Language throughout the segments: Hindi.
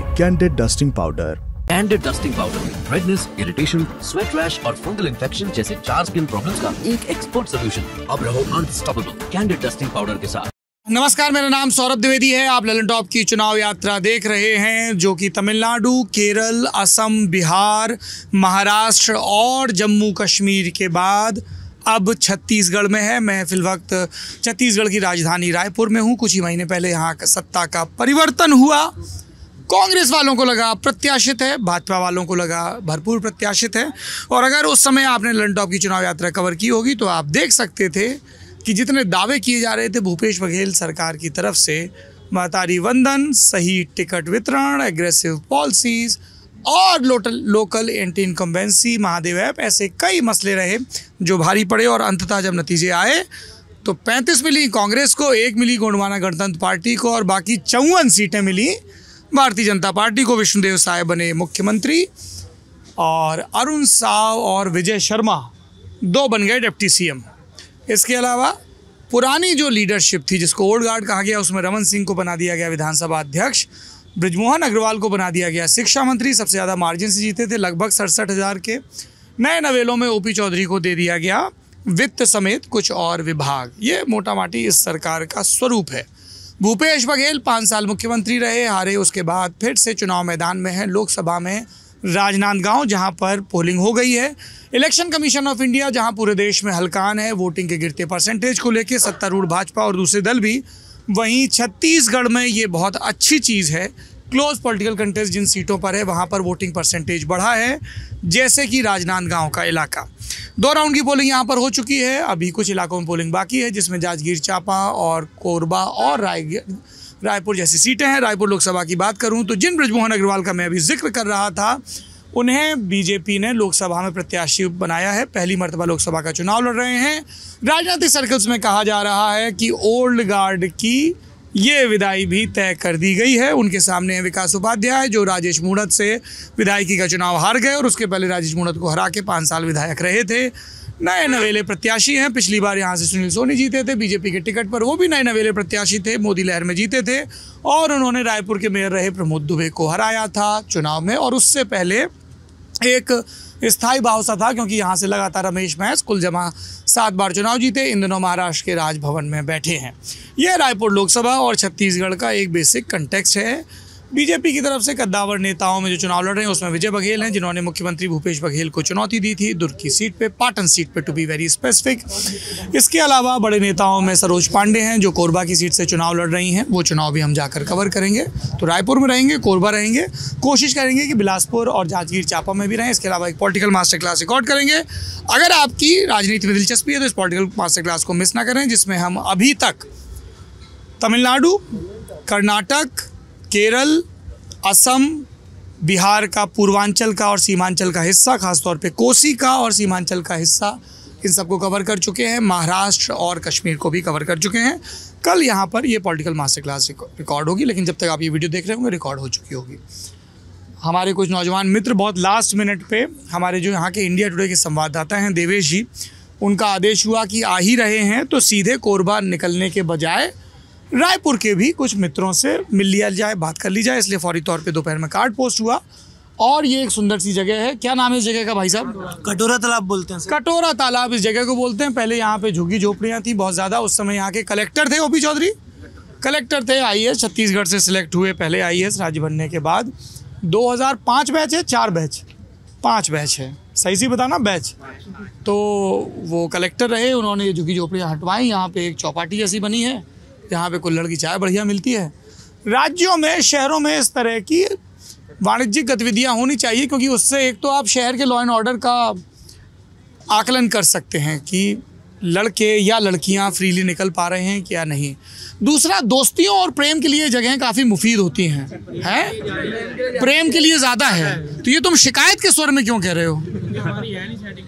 Candid dusting powder. Candid dusting powder redness, irritation, sweat rash और फंगल इन्फेक्शन जैसे 4 स्किन प्रॉब्लम्स का एक एक्सपर्ट सॉल्यूशन। अब रहो अनस्टॉपेबल कैंडिड डस्टिंग पाउडर के साथ। नमस्कार, मेरा नाम सौरभ द्विवेदी है। आप ललन टॉप की चुनाव यात्रा देख रहे हैं, जो कि तमिलनाडु, केरल, असम, बिहार, महाराष्ट्र और जम्मू कश्मीर के बाद अब छत्तीसगढ़ में है। मैं फिल वक्त छत्तीसगढ़ की राजधानी रायपुर में हूँ। कुछ ही महीने पहले यहाँ का सत्ता का परिवर्तन हुआ। कांग्रेस वालों को लगा प्रत्याशित है, भाजपा वालों को लगा भरपूर प्रत्याशित है। और अगर उस समय आपने ललन टॉप की चुनाव यात्रा कवर की होगी तो आप देख सकते थे कि जितने दावे किए जा रहे थे भूपेश बघेल सरकार की तरफ से, महतारी वंदन, सही टिकट वितरण, एग्रेसिव पॉलिसीज़ और local anti incumbency, Mahadev app, ऐसे कई मसले रहे जो भारी पड़े। और अंततः जब नतीजे आए तो 35 मिली कांग्रेस को, 1 मिली गोंडवाना गणतंत्र पार्टी को और बाकी 54 सीटें मिली भारतीय जनता पार्टी को। विष्णुदेव साय बने मुख्यमंत्री और अरुण साव और विजय शर्मा 2 बन गए डिप्टी सीएम। इसके अलावा पुरानी जो लीडरशिप थी, जिसको ओल्ड गार्ड कहा गया, उसमें रमन सिंह को बना दिया गया विधानसभा अध्यक्ष, बृजमोहन अग्रवाल को बना दिया गया शिक्षा मंत्री, सबसे ज़्यादा मार्जिन से जीते थे, लगभग 67,000 के। नए नवेलों में ओपी चौधरी को दे दिया गया वित्त समेत कुछ और विभाग। ये मोटा माटी इस सरकार का स्वरूप है। भूपेश बघेल 5 साल मुख्यमंत्री रहे, हारे, उसके बाद फिर से चुनाव मैदान में है। लोकसभा में राजनांदगांव, जहां पर पोलिंग हो गई है। इलेक्शन कमीशन ऑफ इंडिया, जहां पूरे देश में हलकान है वोटिंग के गिरते परसेंटेज को लेकर, सत्तारूढ़ भाजपा और दूसरे दल भी। वहीं छत्तीसगढ़ में ये बहुत अच्छी चीज़ है, क्लोज पॉलिटिकल कंटेस्ट जिन सीटों पर है वहाँ पर वोटिंग परसेंटेज बढ़ा है, जैसे कि राजनांदगांव का इलाका। 2 राउंड की पोलिंग यहाँ पर हो चुकी है। अभी कुछ इलाकों में पोलिंग बाकी है, जिसमें जांजगीर चांपा और कोरबा और रायपुर जैसी सीटें हैं। रायपुर लोकसभा की बात करूं तो जिन बृजमोहन अग्रवाल का मैं अभी जिक्र कर रहा था, उन्हें बीजेपी ने लोकसभा में प्रत्याशी बनाया है। पहली मर्तबा लोकसभा का चुनाव लड़ रहे हैं। राजनीतिक सर्कल्स में कहा जा रहा है कि ओल्ड गार्ड की ये विदाई भी तय कर दी गई है। उनके सामने है विकास उपाध्याय, जो राजेश मूणत से विधायकी का चुनाव हार गए और उसके पहले राजेश मूणत को हरा के 5 साल विधायक रहे थे। नए नवेले प्रत्याशी हैं। पिछली बार यहाँ से सुनील सोनी जीते थे बीजेपी के टिकट पर, वो भी नए नवेले प्रत्याशी थे, मोदी लहर में जीते थे। और उन्होंने रायपुर के मेयर रहे प्रमोद दुबे को हराया था चुनाव में। और उससे पहले एक स्थायी भाव सा था, क्योंकि यहाँ से लगातार रमेश महस कुल जमा 7 बार चुनाव जीते। इन दिनों महाराष्ट्र के राजभवन में बैठे हैं। यह रायपुर लोकसभा और छत्तीसगढ़ का एक बेसिक कंटेक्स्ट है। बीजेपी की तरफ से कद्दावर नेताओं में जो चुनाव लड़ रहे हैं उसमें विजय बघेल हैं, जिन्होंने मुख्यमंत्री भूपेश बघेल को चुनौती दी थी दुर्ग की सीट पे, पाटन सीट पे टू बी वेरी स्पेसिफिक। इसके अलावा बड़े नेताओं में सरोज पांडे हैं, जो कोरबा की सीट से चुनाव लड़ रही हैं। वो चुनाव भी हम जाकर कवर करेंगे। तो रायपुर में रहेंगे, कोरबा रहेंगे, कोशिश करेंगे कि बिलासपुर और जांजगीर चांपा में भी रहें। इसके अलावा एक पॉलिटिकल मास्टर क्लास रिकॉर्ड करेंगे। अगर आपकी राजनीति में दिलचस्पी है तो इस पॉलिटिकल मास्टर क्लास को मिस ना करें, जिसमें हम अभी तक तमिलनाडु, कर्नाटक, केरल, असम, बिहार का पूर्वांचल का और सीमांचल का हिस्सा, खासतौर पे कोसी का और सीमांचल का हिस्सा, इन सबको कवर कर चुके हैं। महाराष्ट्र और कश्मीर को भी कवर कर चुके हैं। कल यहाँ पर ये पॉलिटिकल मास्टर क्लास रिकॉर्ड होगी, लेकिन जब तक आप ये वीडियो देख रहे होंगे रिकॉर्ड हो चुकी होगी। हमारे कुछ नौजवान मित्र बहुत लास्ट मिनट पे, हमारे जो यहाँ के इंडिया टुडे के संवाददाता हैं देवेश जी, उनका आदेश हुआ कि आ ही रहे हैं तो सीधे कोरबा निकलने के बजाय रायपुर के भी कुछ मित्रों से मिल लिया जाए, बात कर ली जाए। इसलिए फौरी तौर पे दोपहर में कार्ड पोस्ट हुआ। और ये एक सुंदर सी जगह है। क्या नाम है इस जगह का भाई साहब? कटोरा तालाब बोलते हैं सर। कटोरा तालाब इस जगह को बोलते हैं। पहले यहाँ पे झुग्गी झोपड़ियाँ थी बहुत ज़्यादा। उस समय यहाँ के कलेक्टर थे ओपी चौधरी, कलेक्टर थे। IAS छत्तीसगढ़ से सिलेक्ट हुए पहले IAS राज्य बनने के बाद। 2005 बैच है, 4 बैच, 5 बैच है, सही सी बताना बैच। तो वो कलेक्टर रहे, उन्होंने ये झुग्गी झोपड़ियाँ हटवाई। यहाँ पे एक चौपाटी जैसी बनी है, यहाँ पे कुल्हड़ की चाय बढ़िया मिलती है। राज्यों में, शहरों में इस तरह की वाणिज्यिक गतिविधियाँ होनी चाहिए, क्योंकि उससे एक तो आप शहर के लॉ एंड ऑर्डर का आकलन कर सकते हैं कि लड़के या लड़कियाँ फ्रीली निकल पा रहे हैं क्या नहीं। दूसरा, दोस्तियों और प्रेम के लिए जगहें काफ़ी मुफीद होती हैं, प्रेम के लिए ज़्यादा है। तो ये तुम शिकायत के स्वर में क्यों कह रहे हो?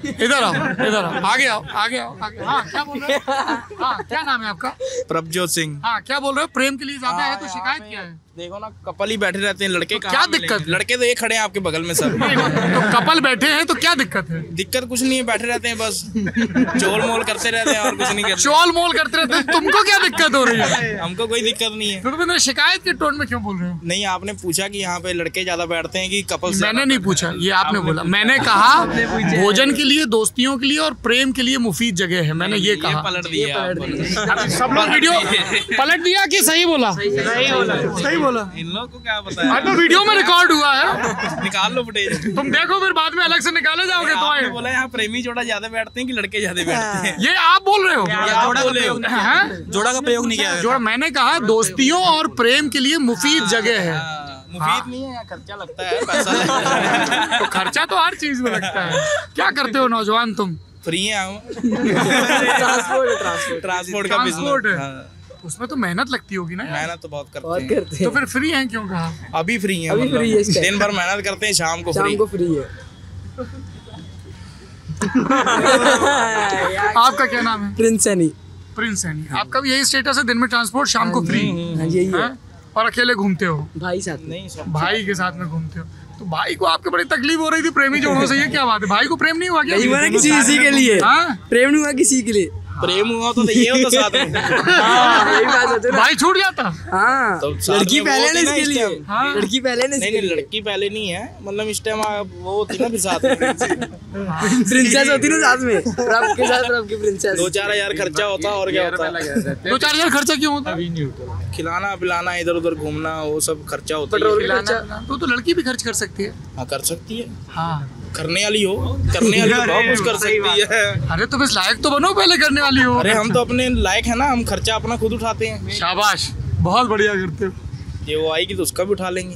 इधर आओ, इधर आओ, आगे आओ, आगे आओ, आगे। हाँ, क्या बोल रहे हो? हाँ, क्या नाम है आपका? प्रभजोत सिंह। हाँ, क्या बोल रहे हो? प्रेम के लिए ज्यादा है तो शिकायत क्या है? देखो ना, कपल ही बैठे रहते हैं, लड़के तो क्या दिक्कत? लड़के तो ये खड़े हैं आपके बगल में सब। तो कपल बैठे हैं तो क्या दिक्कत है? दिक्कत कुछ नहीं है, बैठे रहते हैं बस चोल मोल करते रहते हैं और कुछ नहीं करते। चोल मोल करते रहते हैं, तुमको क्या दिक्कत हो रही है? हमको कोई दिक्कत नहीं है। तो तुम शिकायत के टोन में क्यों बोल रहे हो? नहीं, आपने पूछा कि यहाँ पे लड़के ज्यादा बैठते हैं कि कपल। मैंने नहीं पूछा, ये आपने बोला। मैंने कहा भोजन के लिए, दोस्तियों के लिए और प्रेम के लिए मुफीद जगह है, मैंने ये कहा। पलट दिया सब लोग वीडियो पलट दिया कि सही बोला? सही बोला। इन लोगों को क्या पता है? तो वीडियो में रिकॉर्ड हुआ है, निकाल लो फुटेज। तुम देखो फिर बाद में अलग से निकाले जाओगे। तो आपने बोला यहाँ प्रेमी जोड़ा ज्यादा बैठते हैं कि लड़के ज्यादा बैठते हैं? ये आप बोल रहे हो? आप बोले हो। जोड़ा का प्रयोग नहीं किया। जोड़ा मैंने कहा दोस्तियों और प्रेम के लिए मुफीद जगह है। मुफीद नहीं है, यहाँ खर्चा लगता है, पैसा लगता है। तो खर्चा तो हर चीज में लगता है। क्या करते हो नौजवान तुम? फ्री है हम। ट्रांसपोर्ट का ट्रांसपोर्ट बिजनेस। है। उसमें तो मेहनत लगती होगी ना यार? मेहनत तो बहुत करते हैं। तो फिर फ्री हैं क्यों कहा? अभी फ्री है, अभी free है इस टाइम। दिन भर मेहनत करते हैं, शाम को फ्री। फ्री है। आपका क्या नाम है? प्रिंस सैनी। प्रिंस सैनी। आपका भी यही स्टेटस है, दिन में ट्रांसपोर्ट, शाम को फ्री? यही है। हैं? और अकेले घूमते हो? भाई साथ नहीं सब भाई के साथ में घूमते हो? तो भाई को आपके बड़ी तकलीफ हो रही थी प्रेमी जोड़ों से, ये क्या बात है? भाई को प्रेम नहीं हुआ क्या? किसी के लिए हाँ? प्रेम नहीं हुआ किसी के लिए। प्रेम हुआ तो ये होता साथ में। यही बात होती है ना। भाई छूट जाता? हाँ, तो साथ लड़की में पहले वो ने थी ना इसके इस लिए। टाइम। हाँ। लड़की पहले ने नहीं इसके नहीं, लिए। लड़की पहले नहीं है, मतलब इस टाइम वो होती ना फिर साथ में। प्रिंसेस होती ना साथ में, रब के साथ रब की प्रिंसेस। 2-4 हजार खर्चा होता और क्या होता? 2-4 हजार खर्चा क्यों होता? खिलाना पिलाना, इधर उधर घूमना, वो सब खर्चा होता पेट्रोल है। का खर्चा। तो लड़की भी खर्च कर सकती है। हाँ, कर सकती है, हाँ। करने वाली हो, करने वाली हो, बहुत कुछ कर सकती है। अरे तो बस लायक तो बनो, पहले करने वाली हो। अरे हम तो अपने लायक है ना, हम खर्चा अपना खुद उठाते हैं। शाबाश, बहुत बढ़िया करते हो। ये वो आएगी तो उसका भी उठा लेंगे।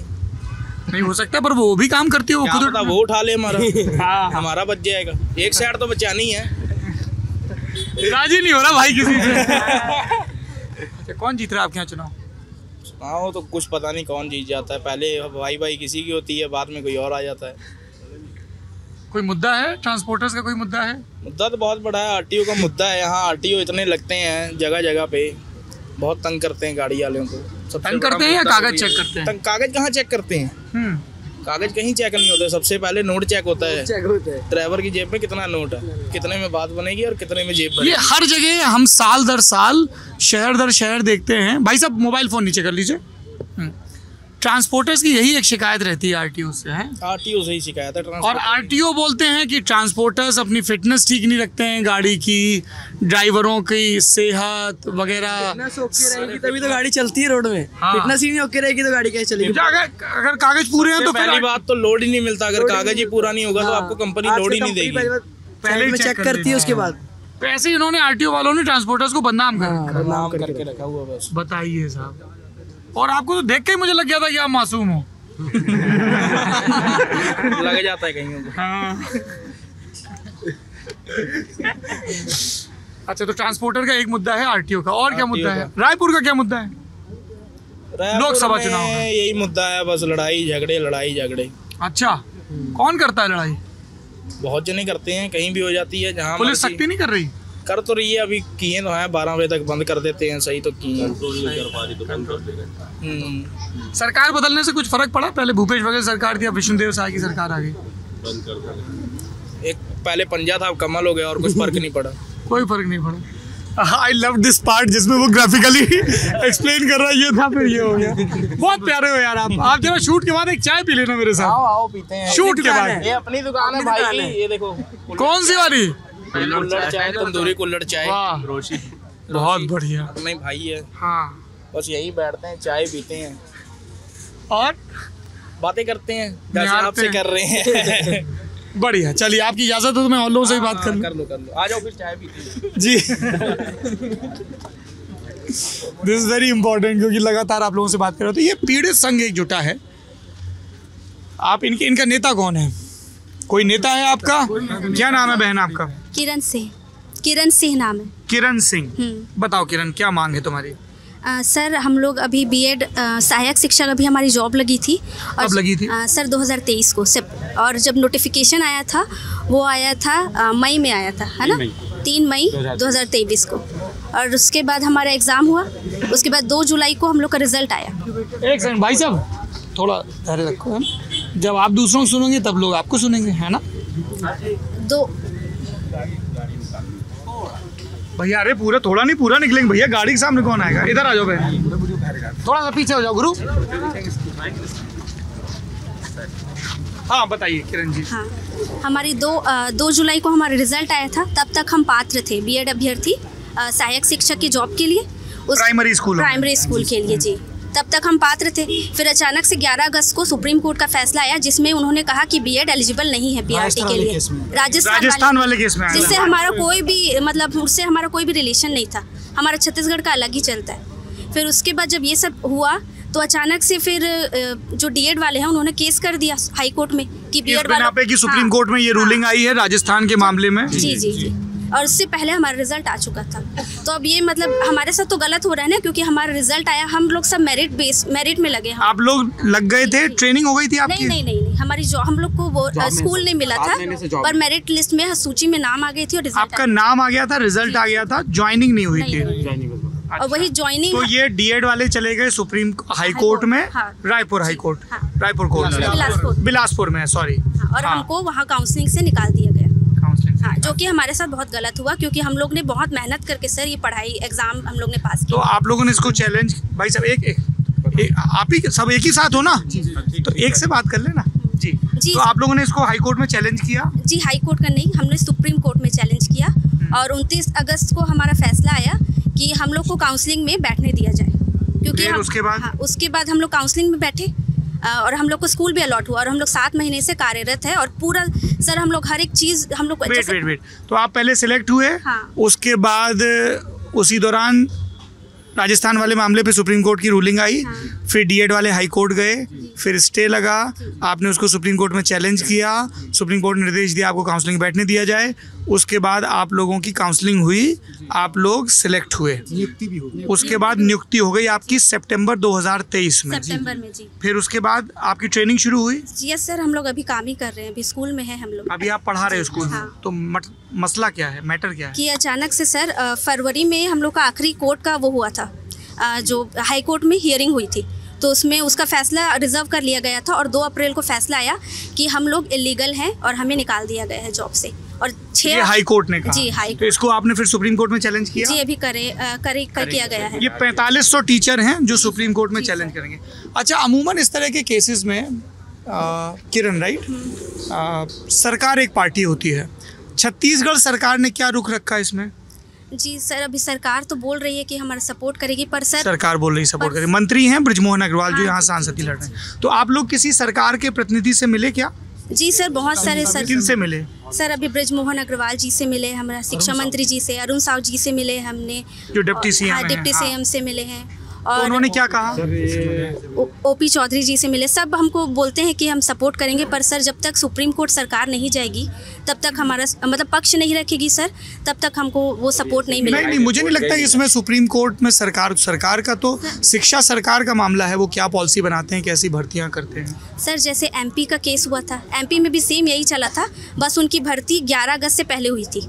नहीं हो सकता, पर वो भी काम करती है, वो क्या खुद पता वो उठा ले हमारा। हमारा बच जाएगा। एक साइड तो बचानी है। राजी नहीं हो रहा भाई किसी से। अच्छा, कौन जीत रहा है आपके यहाँ चुनाव? हाँ, वो तो कुछ पता नहीं कौन जीत जाता है। पहले भाई किसी की होती है, बाद में कोई और आ जाता है। कोई मुद्दा है? ट्रांसपोर्टर्स का कोई मुद्दा है? मुद्दा तो बहुत बड़ा है, आरटीओ का मुद्दा है। यहाँ आरटीओ इतने लगते हैं जगह जगह पे, बहुत तंग करते हैं गाड़ी वालों को। सबसे तंग बड़ा करते हैं या मुद्दा कागज वही चेक है। करते हैं? कागज कहाँ चेक करते हैं? कागज कहीं चेक नहीं होते। सबसे पहले नोट चेक होता है। चेक होता है। ड्राइवर की जेब में कितना नोट है, कितने में बात बनेगी और कितने में जेब बनेगी। ये हर जगह हम साल दर साल, शहर दर शहर देखते हैं। भाई साहब मोबाइल फोन नीचे कर लीजिए। ट्रांसपोर्टर्स की यही एक शिकायत रहती है आरटीओ से, है? आरटीओ से ही शिकायत है। और आरटीओ बोलते हैं कि ट्रांसपोर्टर्स अपनी फिटनेस ठीक नहीं रखते हैं, गाड़ी की, ड्राइवरों की सेहत वगैरह। फिटनेस ओके रहेगी तभी तो गाड़ी चलती है रोड में। हाँ। फिटनेस ही नहीं ओके रहेगी तो गाड़ी कैसे चलेगी? अगर कागज पूरे हैं तो पहली फिर बात तो लोड ही नहीं मिलता। अगर लोड ही कागज ही नहीं पूरा नहीं होगा तो हाँ। आपको कंपनी आजकल लोड ही नहीं कंपनी देगी। पहले ही में चेक चेक कर करती है, लेना। उसके बाद तो ऐसे ही इन्होंने आरटीओ वालों ने ट्रांसपोर्टर्स को बदनाम कर रखा है। नाम करके रखा हुआ बस। बताइए साहब। और आपको तो देख के ही मुझे लग गया था कि आप मासूम हो। लग जाता है कहीं को। हाँ। अच्छा, तो ट्रांसपोर्टर का एक मुद्दा है, आरटीओ का। और क्या RTO मुद्दा है? का। रायपुर का क्या मुद्दा है? रायपुर लोकसभा में चुनाव है। यही मुद्दा है बस, लड़ाई झगड़े। अच्छा, कौन करता है लड़ाई? बहुत जने करते हैं, कहीं भी हो जाती है। जहाँ पुलिस मर्जी। सख्ती नहीं कर रही? कर तो रही है, अभी किए तो हैं, 12 बजे तक बंद कर देते हैं। सही तो किए हैं। सरकार बदलने से कुछ फर्क पड़ा? पहले भूपेश बघेल सरकार थी, अब विष्णुदेव साय की सरकार आ गई। एक पहले पंजा था, अब कमल हो गया, और कुछ फर्क नहीं पड़ा। कोई फर्क नहीं पड़ा। आई लव दिस पार्ट जिसमें वो ग्राफिकली एक्सप्लेन कर रहा है। ये था, फिर ये हो गया। बहुत प्यारे हो यार आप जरा शूट के बाद एक चाय पी लेना मेरे साथ। आओ पीते हैं। शूट के बाद। ये अपनी दुकान है भाई की, ये देखो। कौन सी वाली? कुल्हड़ चाय, तंदूरी कुल्हड़ चाय। वाह, बहुत बढ़िया। अपना ही भाई है, हाँ। बस यही बैठते हैं, चाय पीते हैं और बातें करते हैं, जैसे निहारते आपसे हैं। कर रहे हैं। बढ़िया। चलिए, आपकी इजाजत हो तो मैं और लोगों से भी बात कर लूं। कर लो। आ जाओ फिर चाय पीते हैं। जी। दिस इज वेरी इंपॉर्टेंट, क्योंकि लगातार आप लोगों से बात कर रहे हो। तो ये पीड़ित संघ एक जुटा है। आप इनका नेता कौन है? कोई नेता है आपका? क्या नाम है बहन आपका? किरण सिंह नाम है। किरण सिंह। बताओ किरण, क्या मांग है तुम्हारी? सर, हम लोग अभी बीएड सहायक शिक्षक, अभी हमारी जॉब लगी थी। कब लगी थी? सर 2023 को और जब नोटिफिकेशन आया था वो आया था मई में आया था, है ना, 3 मई 2023 को। और उसके बाद हमारा एग्ज़ाम हुआ, उसके बाद 2 जुलाई को हम लोग का रिज़ल्ट आया। एक सेकंड भाई साहब, थोड़ा धैर्य रखो। हम जब आप दूसरों को सुनेंगे तब लोग आपको सुनेंगे, है ना। भैया अरे पूरा थोड़ा नहीं, पूरा निकलेंगे भैया, गाड़ी के सामने कौन आएगा। इधर आ जाओ बहन, थोड़ा सा पीछे हो जाओ गुरु। हाँ बताइए किरण जी। हाँ, हमारी 2 जुलाई को हमारा रिजल्ट आया था। तब तक हम पात्र थे बीएड अभ्यर्थी सहायक शिक्षक की जॉब के लिए, प्राइमरी स्कूल के लिए जी। तब तक हम पात्र थे। फिर अचानक से 11 अगस्त को सुप्रीम कोर्ट का फैसला आया जिसमें उन्होंने कहा कि बीएड एलिजिबल नहीं है पीआरटी के लिए। राजस्थान वाले केस में, जिससे हमारा कोई भी मतलब उससे हमारा कोई भी रिलेशन नहीं था। हमारा छत्तीसगढ़ का अलग ही चलता है। फिर उसके बाद जब ये सब हुआ तो अचानक से फिर जो डीएड वाले हैं उन्होंने केस कर दिया हाई कोर्ट में कि बीएड वालों पे सुप्रीम कोर्ट में ये रूलिंग आई है राजस्थान के मामले में। जी। और उससे पहले हमारा रिजल्ट आ चुका था। तो अब ये मतलब हमारे साथ तो गलत हो रहा है ना, क्योंकि हमारा रिजल्ट आया, हम लोग सब मेरिट में लगे। आप लोग लग गए थे, ट्रेनिंग हो गई थी आपकी? नहीं, हमारी जो हम लोग को वो स्कूल नहीं मिला था, पर मेरिट लिस्ट में सूची में नाम आ गई थी और रिजल्ट आपका नाम आ गया था, रिजल्ट आ गया था, ज्वाइनिंग नहीं हुई थी। और वही ज्वाइनिंग। तो ये डीएड वाले चले गए सुप्रीम हाई कोर्ट में, Raipur high court, Raipur court, Bilaspur में, सॉरी। और हमको वहाँ काउंसलिंग से निकाल दिया गया। हाँ, जो कि हमारे साथ बहुत गलत हुआ, क्योंकि हम लोग ने बहुत मेहनत करके सर ये पढ़ाई एग्जाम हम लोग ने पास किया। तो आप लोगों ने इसको चैलेंज, भाई साहब एक आप ही सब एक ही साथ हो ना, तो एक से बात कर लेना जी। तो आप लोगों ने इसको हाई कोर्ट में चैलेंज किया? जी, हाई कोर्ट का नहीं, हमने सुप्रीम कोर्ट में चैलेंज किया। और 29 अगस्त को हमारा फैसला आया कि हम लोग को काउंसलिंग में बैठने दिया जाए, क्योंकि उसके बाद हम लोग काउंसलिंग में बैठे और हम लोग को स्कूल भी अलॉट हुआ और हम लोग 7 महीने से कार्यरत है। और पूरा सर हम लोग हर एक चीज़ हम लोग वेट तो आप पहले सिलेक्ट हुए, उसके बाद उसी दौरान राजस्थान वाले मामले पे सुप्रीम कोर्ट की रूलिंग आई, फिर डीएड वाले हाई कोर्ट गए, फिर स्टे लगा, आपने उसको सुप्रीम कोर्ट में चैलेंज किया, सुप्रीम कोर्ट ने निर्देश दिया आपको काउंसलिंग बैठने दिया जाए। उसके बाद आप लोगों की काउंसलिंग हुई, आप लोग सिलेक्ट हुए, नियुक्ति भी हो गई। उसके बाद नियुक्ति हो गई आपकी सितंबर 2023 में। सितंबर में जी। फिर उसके बाद आपकी ट्रेनिंग शुरू हुई? यस सर, हम लोग अभी काम ही कर रहे हैं, अभी स्कूल में है हम लोग। अभी आप पढ़ा रहे हो स्कूल में? तो मसला क्या है, मैटर क्या है? कि अचानक से सर फरवरी में हम लोग का आखिरी कोर्ट का वो हुआ था, जो हाई कोर्ट में हियरिंग हुई थी, तो उसमें उसका फैसला रिजर्व कर लिया गया था और 2 अप्रैल को फैसला आया कि हम लोग इलीगल हैं और हमें निकाल दिया गया है जॉब से। और 6 हाई कोर्ट ने कहा? जी, हाई कोर्ट। तो इसको आपने फिर सुप्रीम कोर्ट में चैलेंज किया? जी, अभी किया गया है। ये 4500 टीचर हैं जो सुप्रीम कोर्ट में चैलेंज करेंगे। अच्छा, अमूमन इस तरह के केसेस में किरण राइट, सरकार एक पार्टी होती है, छत्तीसगढ़ सरकार ने क्या रुख रखा है इसमें? जी सर, अभी सरकार तो बोल रही है कि हमारा सपोर्ट करेगी, पर सर सरकार बोल रही सपोर्ट करेगी। मंत्री हैं बृजमोहन अग्रवाल जो यहाँ सांसद लड़ रहे हैं, तो आप लोग किसी सरकार के प्रतिनिधि से मिले क्या? जी सर, बहुत सारे सर। किन से मिले? सर अभी बृजमोहन अग्रवाल जी से मिले, हमारा शिक्षा मंत्री जी से, अरुण साव जी से मिले हमने, जो डिप्टी सीएम से मिले हैं। और उन्होंने क्या कहा? ओपी चौधरी जी से मिले, सब हमको बोलते हैं कि हम सपोर्ट करेंगे, पर सर जब तक सुप्रीम कोर्ट सरकार नहीं जाएगी तब तक हमारा मतलब पक्ष नहीं रखेगी सर, तब तक हमको वो सपोर्ट नहीं मिलेगा। नहीं, मुझे नहीं लगता कि इसमें सुप्रीम कोर्ट में सरकार का तो शिक्षा सरकार का मामला है, वो क्या पॉलिसी बनाते हैं, कैसी भर्तियाँ करते हैं। सर जैसे एमपी का केस हुआ था, एमपी में भी सेम यही चला था, बस उनकी भर्ती 11 अगस्त से पहले हुई थी।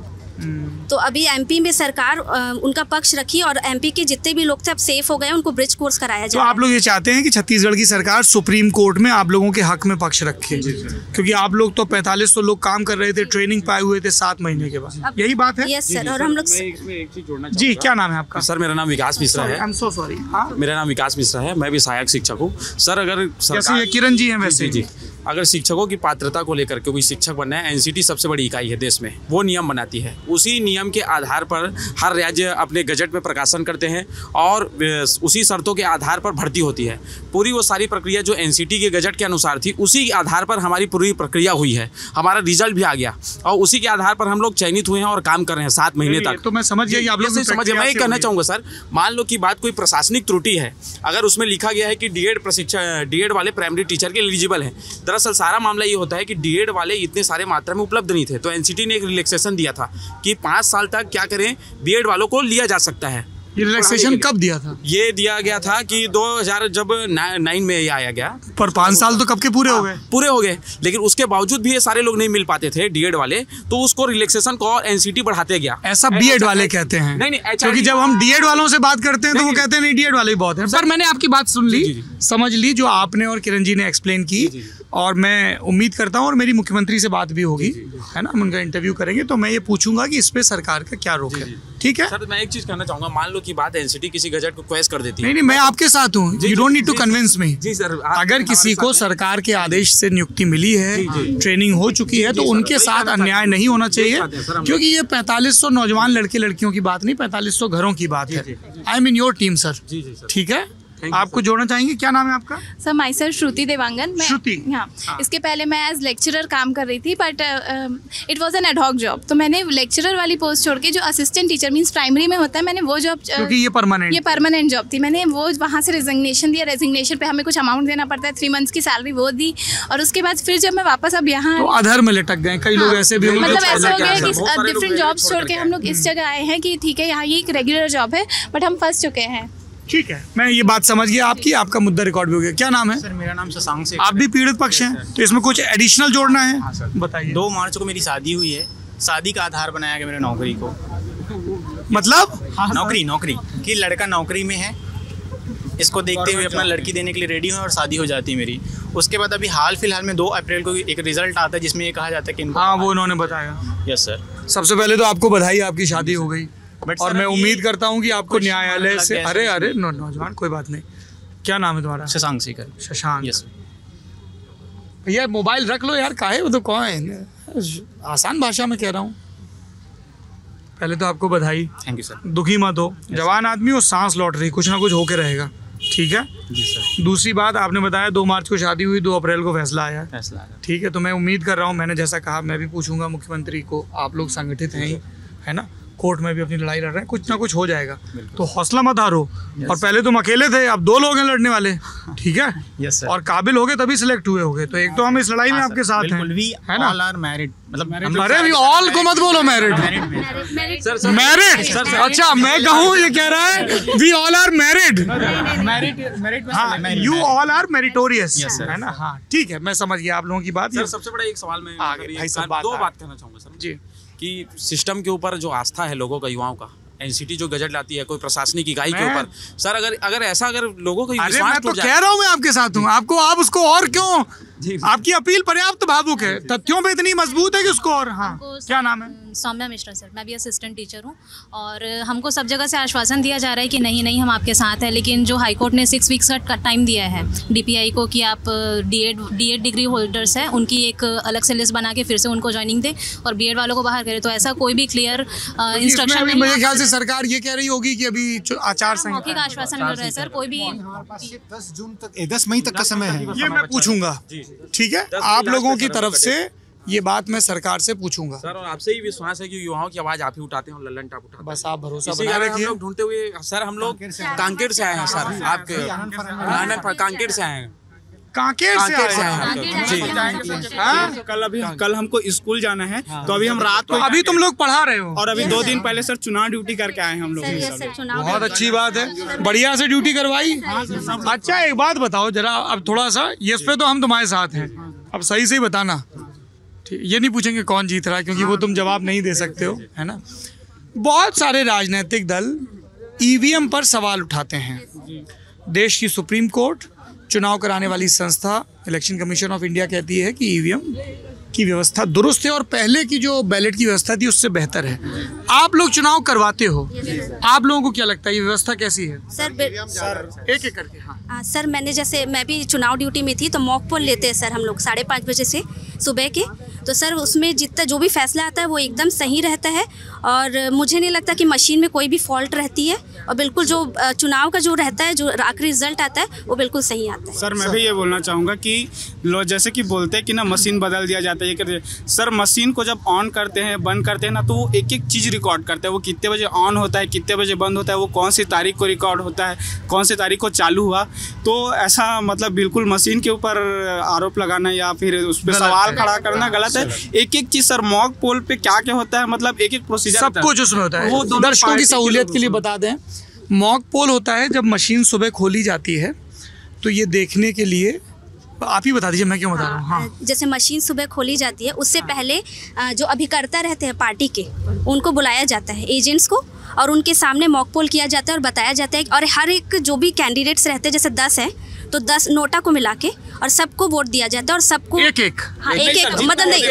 तो अभी एमपी में सरकार उनका पक्ष रखी और एमपी के जितने भी लोग थे अब सेफ हो गए, उनको ब्रिज कोर्स कराया जाए। तो आप लोग ये चाहते हैं कि छत्तीसगढ़ की सरकार सुप्रीम कोर्ट में आप लोगों के हक में पक्ष रखे, क्योंकि आप लोग तो 4500 लोग काम कर रहे थे, ट्रेनिंग पाए हुए थे 7 महीने के बाद, यही बात है? Yes sir. और हम लोग जी, क्या नाम है आपका? सर मेरा नाम विकास मिश्रा है। I am so sorry. मेरा नाम विकास मिश्रा है, मैं भी सहायक शिक्षक हूँ। सर अगर जैसे किरण जी हैं वैसे जी, अगर शिक्षकों की पात्रता को लेकर के कोई शिक्षक बनना है, एनसीटी सबसे बड़ी इकाई है देश में, वो नियम बनाती है, उसी नियम के आधार पर हर राज्य अपने गजट में प्रकाशन करते हैं और उसी शर्तों के आधार पर भर्ती होती है। पूरी वो सारी प्रक्रिया जो एनसीटी के गजट के अनुसार थी, उसी के आधार पर हमारी पूरी प्रक्रिया हुई है, हमारा रिजल्ट भी आ गया और उसी के आधार पर हम लोग चयनित हुए हैं और काम कर रहे हैं 7 महीने तक। तो मैं समझ गया, आप लोग समझिए। मैं ये कहना चाहूँगा सर, मान लो कि बात कोई प्रशासनिक त्रुटि है, अगर उसमें लिखा गया है कि डीएड वाले प्राइमरी टीचर के एलिजिबल हैं, दरअसल सारा मामला ये होता है कि डीएड वाले इतने सारे मात्रा में उपलब्ध नहीं थे, तो एनसीटी ने एक रिलैक्सेशन दिया था कि 5 साल तक क्या करें, बीएड वालों को लिया जा सकता है, ये रिलैक्सेशन कब दिया था? ये दिया गया था कि 2009 में ये आया गया। पर 5 साल तो कब के पूरे हो गए? पूरे हो गए, लेकिन उसके बावजूद भी ये सारे लोग नहीं मिल पाते थे डीएड वाले, तो उसको रिलैक्सेशन को और एनसीटी बढ़ाते गया। ऐसा बीएड वाले कहते हैं। नहीं, क्योंकि जब हम डीएड वालों से बात करते हैं तो वो कहते हैं नहीं डीएड वाले ही बहुत हैं। सर मैंने आपकी बात सुन ली, समझ ली जो आपने और किरण जी ने एक्सप्लेन की, और मैं उम्मीद करता हूँ और मेरी मुख्यमंत्री से बात भी होगी, है ना, हम उनका इंटरव्यू करेंगे तो मैं ये पूछूंगा कि इस पे सरकार का क्या रोक है। ठीक है सर, मैं एक चीज कहना चाहूंगा, मान लो की बात एनसीटी किसी गजट को क्वेश्चन कर देती है। नहीं, मैं आपके साथ हूँ, you don't need to convince me. जी सर, अगर किसी को सरकार के आदेश से नियुक्ति मिली है, ट्रेनिंग हो चुकी है, तो उनके साथ अन्याय नहीं होना चाहिए, क्योंकि ये 4500 नौजवान लड़के लड़कियों की बात नहीं, 4500 घरों की बात है। I am in your team sir. ठीक है, आपको जोड़ना चाहेंगे? क्या नाम है आपका? सर माई सर श्रुति देवांगन। श्रुति, हाँ। इसके पहले मैं एज लेक्चरर काम कर रही थी, but it was an ad hoc job, तो मैंने लेक्चरर वाली पोस्ट छोड़ के जो असिस्टेंट टीचर मींस प्राइमरी में होता है, मैंने वो जॉब, क्योंकि ये परमानेंट जॉब थी, मैंने वो वहाँ से रेजिग्नेशन दिया। रेजिग्नेशन पे हमें कुछ अमाउंट देना पड़ता है, 3 मंथ्स की सैलरी वो दी, और उसके बाद फिर जब मैं वापस अब यहाँ तो अधर में लटक गए। कई लोग ऐसे भी होंगे, मतलब ऐसा हो गया कि डिफरेंट जॉब्स छोड़ के हम लोग इस जगह आए हैं कि ठीक है यहाँ ये एक रेगुलर जॉब है, बट हम फंस चुके हैं। ठीक है, मैं ये बात समझ गया आपकी, आपका मुद्दा रिकॉर्ड भी हो गया। क्या नाम है? सर मेरा नाम शशांक से। आप भी पीड़ित पक्ष हैं, तो इसमें कुछ एडिशनल जोड़ना है? हाँ सर, बताइए। 2 मार्च को मेरी शादी हुई है, शादी का आधार बनाया गया मेरे नौकरी को। मतलब नौकरी कि लड़का नौकरी में है, इसको देखते हुए अपना लड़की देने के लिए रेडी हूँ और शादी हो जाती है मेरी। उसके बाद अभी हाल फिलहाल में 2 अप्रैल को एक रिजल्ट आता है जिसमें ये कहा जाता है कि हाँ, वो उन्होंने बताया। Yes sir. सबसे पहले तो आपको बधाई, आपकी शादी हो गई, और मैं उम्मीद करता हूँ कि आपको न्यायालय से, अरे नौजवान कोई बात नहीं, क्या नाम है तुम्हारा? शशांक शेखर। शशांक। यस भैया मोबाइल रख लो यार, काहे वो तो कौन, आसान भाषा में कह रहा हूँ। पहले तो आपको बधाई, थैंक यू सर। दुखी मत हो, जवान आदमी हो, सांस लौट रही, कुछ ना कुछ होके रहेगा। ठीक है जी सर। दूसरी बात, आपने बताया 2 मार्च को शादी हुई, 2 अप्रैल को फैसला आया। ठीक है, तो मैं उम्मीद कर रहा हूँ, मैंने जैसा कहा मैं भी पूछूंगा मुख्यमंत्री को, आप लोग संगठित हैं ही, है ना, कोर्ट में भी अपनी लड़ाई लड़ रहे हैं, कुछ ना कुछ हो जाएगा, तो हौसला मत हारो। और पहले तुम अकेले थे, अब 2 लोग हैं लड़ने वाले। ठीक है, यस सर। और काबिल हो गए तभी सिलेक्ट हुए होगे, तो एक तो हम इस लड़ाई में आपके साथ हैं, है ना। ऑल आर मैरिड, मतलब अरे भी ऑल को मत बोलो, मैरिड। अच्छा, मैं कहूँ ये कह रहा है वी ऑल आर मैरिड। हाँ, यू ऑल आर मेरिटोरियस, है ना। हाँ ठीक है, मैं समझ गया आप लोगों की बात। सर सबसे बड़ा एक सवाल में दो बात कहना चाहूँगा सर जी, कि सिस्टम के ऊपर जो आस्था है लोगों का, युवाओं का, एनसीटी जो गजट लाती है कोई प्रशासनिक इकाई के ऊपर, सर अगर ऐसा अगर लोगों को विश्वास मैं तो कह रहा हूँ, मैं आपके साथ हूँ, आपको आप उसको और क्यों, आपकी अपील पर्याप्त भावुक है, तथ्यों पे इतनी मजबूत है कि उसको और। हाँ, क्या नाम है? सौम्या मिश्रा सर, मैं भी असिस्टेंट टीचर हूँ, और हमको सब जगह से आश्वासन दिया जा रहा है कि नहीं हम आपके साथ हैं, लेकिन जो हाई कोर्ट ने 6 वीक्स का टाइम दिया है डीपीआई को कि आप डीएड डिग्री होल्डर्स हैं, उनकी एक अलग से लिस्ट बना के फिर से उनको ज्वाइनिंग दे और बीएड वालों को बाहर करे, तो ऐसा कोई भी क्लियर इंस्ट्रक्शन नहीं। मेरे ख्याल से सरकार ये कह रही होगी कि अभी आचार संहिता, मौखिक आश्वासन मिल रहा है सर, कोई भी 10 मई तक का समय है, ये मैं पूछूंगा। ठीक है, आप लोगों की तरफ से ये बात मैं सरकार से पूछूंगा सर, और आपसे ही विश्वास है कि युवाओं की आवाज आप ही उठाते हैं और लल्लन टाप उठाते हैं। बस आप भरोसा बना रखिए। हम लोग ढूंढते हुए सर, हम लोग कांकेर से आए हैं सर, आपके कांकेर से आए हैं, कांकेर से आए हैं जी। कल हमको स्कूल जाना है, तो अभी हम रात को, अभी तुम लोग पढ़ा रहे हो, और अभी 2 दिन पहले सर चुनाव ड्यूटी करके आए हैं हम लोग। बहुत अच्छी बात है, बढ़िया से ड्यूटी करवाई। अच्छा एक बात बताओ जरा, अब थोड़ा सा इस पे तो हम तुम्हारे साथ हैं, अब सही से ही बताना, ये नहीं पूछेंगे कौन जीत रहा है, क्योंकि वो तुम जवाब नहीं दे सकते हो, है ना। बहुत सारे राजनीतिक दल ईवीएम पर सवाल उठाते हैं। देश की सुप्रीम कोर्ट, चुनाव कराने वाली संस्था इलेक्शन कमीशन ऑफ इंडिया कहती है कि ईवीएम की व्यवस्था दुरुस्त है और पहले की जो बैलेट की व्यवस्था थी उससे बेहतर है। आप लोग चुनाव करवाते हो, आप लोगों को क्या लगता है ये व्यवस्था कैसी है? सर एक एक करके। हाँ सर, मैं भी चुनाव ड्यूटी में थी, तो मॉक पोल लेते हैं सर हम लोग 5:30 बजे से सुबह के, तो सर उसमें जितना जो भी फैसला आता है वो एकदम सही रहता है, और मुझे नहीं लगता कि मशीन में कोई भी फॉल्ट रहती है, और बिल्कुल जो चुनाव का जो रहता है, जो आखिरी रिजल्ट आता है वो बिल्कुल सही आता है। सर मैं भी ये बोलना चाहूँगा कि लोग जैसे कि बोलते हैं कि ना मशीन बदल दिया जाता है, ये करते, सर मशीन को जब ऑन करते हैं, बंद करते हैं ना, तो वो एक एक चीज़ रिकॉर्ड करता है, वो कितने बजे ऑन होता है, कितने बजे बंद होता है, वो कौन सी तारीख को रिकॉर्ड होता है, कौन सी तारीख को चालू हुआ। तो ऐसा मतलब बिल्कुल मशीन के ऊपर आरोप लगाना या फिर उस पर सवाल खड़ा करना गलत है। एक एक चीज़ सर, मॉक पोल पे क्या क्या होता है, मतलब एक एक प्रोसीजर सब कुछ उसमें होता है। वो दर्शकों की सहूलियत के लिए बता दें, मॉक पोल होता है जब मशीन सुबह खोली जाती है, तो ये देखने के लिए आप ही बता दीजिए, मैं क्यों बता रहा हूँ। हाँ। जैसे मशीन सुबह खोली जाती है, उससे पहले जो अभिकर्ता रहते हैं पार्टी के, उनको बुलाया जाता है, एजेंट्स को, और उनके सामने मॉक पोल किया जाता है और बताया जाता है, और हर एक जो भी कैंडिडेट्स रहते हैं, जैसे 10 है तो 10 नोटा को मिला के और सबको वोट दिया जाता है, और सबको एक हाँ एक मतलब नहीं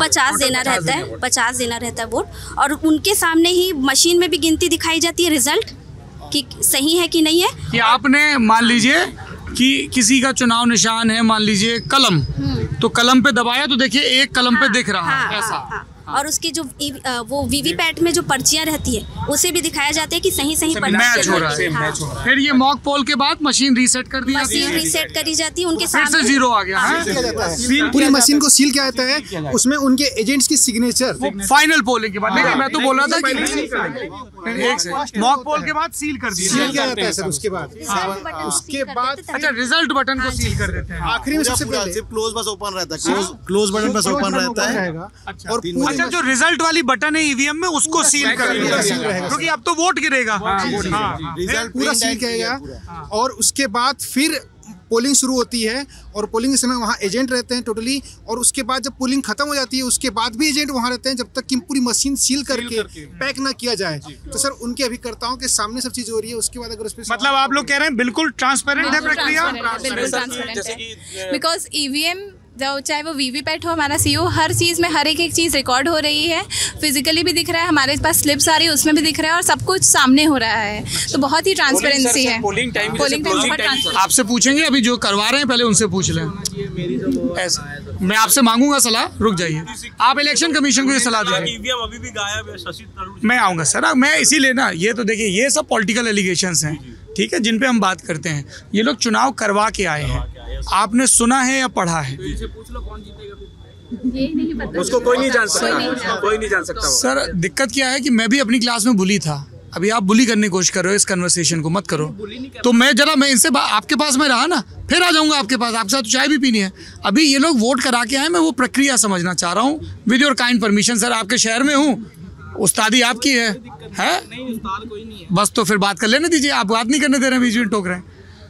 50 देना रहता है, 50 देना रहता है वोट, और उनके सामने ही मशीन में भी गिनती दिखाई जाती है, रिजल्ट कि सही है कि नहीं है। कि आपने मान लीजिए कि किसी का चुनाव निशान है, मान लीजिए कलम, तो कलम पे दबाया तो देखिए एक कलम पे दिख रहा है ऐसा। और उसकी जो वो वीवीपैट में जो पर्चियां रहती है, उसे भी दिखाया जाता है कि सही मैच हो रहा है। फिर ये मॉक पोल के बाद मशीन रीसेट कर दी जाती है, मशीन रीसेट करी जाती है, उनके फिर से जीरो आ गया। पूरी मशीन को सील किया जाता है, उसमें उनके एजेंट्स की सिग्नेचर फाइनल पोलिंग के बाद। नहीं, मैं तो बोल रहा था कि मॉक पोल के बाद सील कर सील किया जाता है सर। उसके बाद अच्छा, रिजल्ट बटन को सील कर देते हैं आखिरी में सबसे पहले क्लोज बस ओपन रहता है, क्लोज बटन बस ओपन रहता है, और अच्छा जो रिजल्ट वाली बटन है ईवीएम में उसको सील कर दिया, क्योंकि अब तो वोट गिरेगा। रिजल्ट पूरा सील किया गया, और उसके बाद फिर पोलिंग शुरू होती है, और पोलिंग के समय वहाँ एजेंट रहते हैं टोटली, और उसके बाद जब पोलिंग खत्म हो जाती है उसके बाद भी एजेंट वहाँ रहते हैं, जब तक कि पूरी मशीन सील करके पैक ना किया जाए। तो सर उनके अभिकर्ताओं के सामने सब चीज़ हो रही है, उसके बाद अगर उस पर मतलब आप लोग कह रहे हैं बिल्कुल ट्रांसपेरेंट है प्रक्रिया, बिल्कुल ट्रांसपेरेंट है, बिकॉज ईवीएम चाहे वो वीवीपैट हो, हमारा सीओ, हर चीज़ में हर एक चीज़ रिकॉर्ड हो रही है, फिजिकली भी दिख रहा है, हमारे पास स्लिप्स आ रही है उसमें भी दिख रहा है, और सब कुछ सामने हो रहा है, तो बहुत ही ट्रांसपेरेंसी है। पोलिंग टाइम आपसे पूछेंगे, अभी जो करवा रहे हैं पहले उनसे पूछ लें। ऐसे मैं आपसे मांगूंगा सलाह, रुक जाइए, आप इलेक्शन कमीशन को ये सलाह दीजिए। अभी भी गायब है, शशि तरूर। मैं आऊँगा सर, मैं इसीलिए ना, ये तो देखिए ये सब पॉलिटिकल एलिगेशंस हैं, ठीक है, जिन पे हम बात करते हैं। ये लोग चुनाव करवा के आए हैं, आपने सुना है या पढ़ा है? उसको कोई नहीं जान सकता, कोई नहीं जान सकता। सर दिक्कत क्या है कि मैं भी अपनी क्लास में बुली था, अभी आप बुली करने की कोशिश कर रहे हो, इस कन्वर्सेशन को मत करो। तो मैं इनसे आपके पास में रहा ना, फिर आ जाऊंगा आपके पास, आपके साथ चाय भी पीनी है। अभी ये लोग वोट करा के आए, मैं वो प्रक्रिया समझना चाह रहा हूँ with your kind permission. Sir आपके शहर में हूँ, उस्तादी आपकी है? बस तो फिर बात कर लेने दीजिए, आप बात नहीं करने दे रहे हैं, बीच में टोक रहे हैं।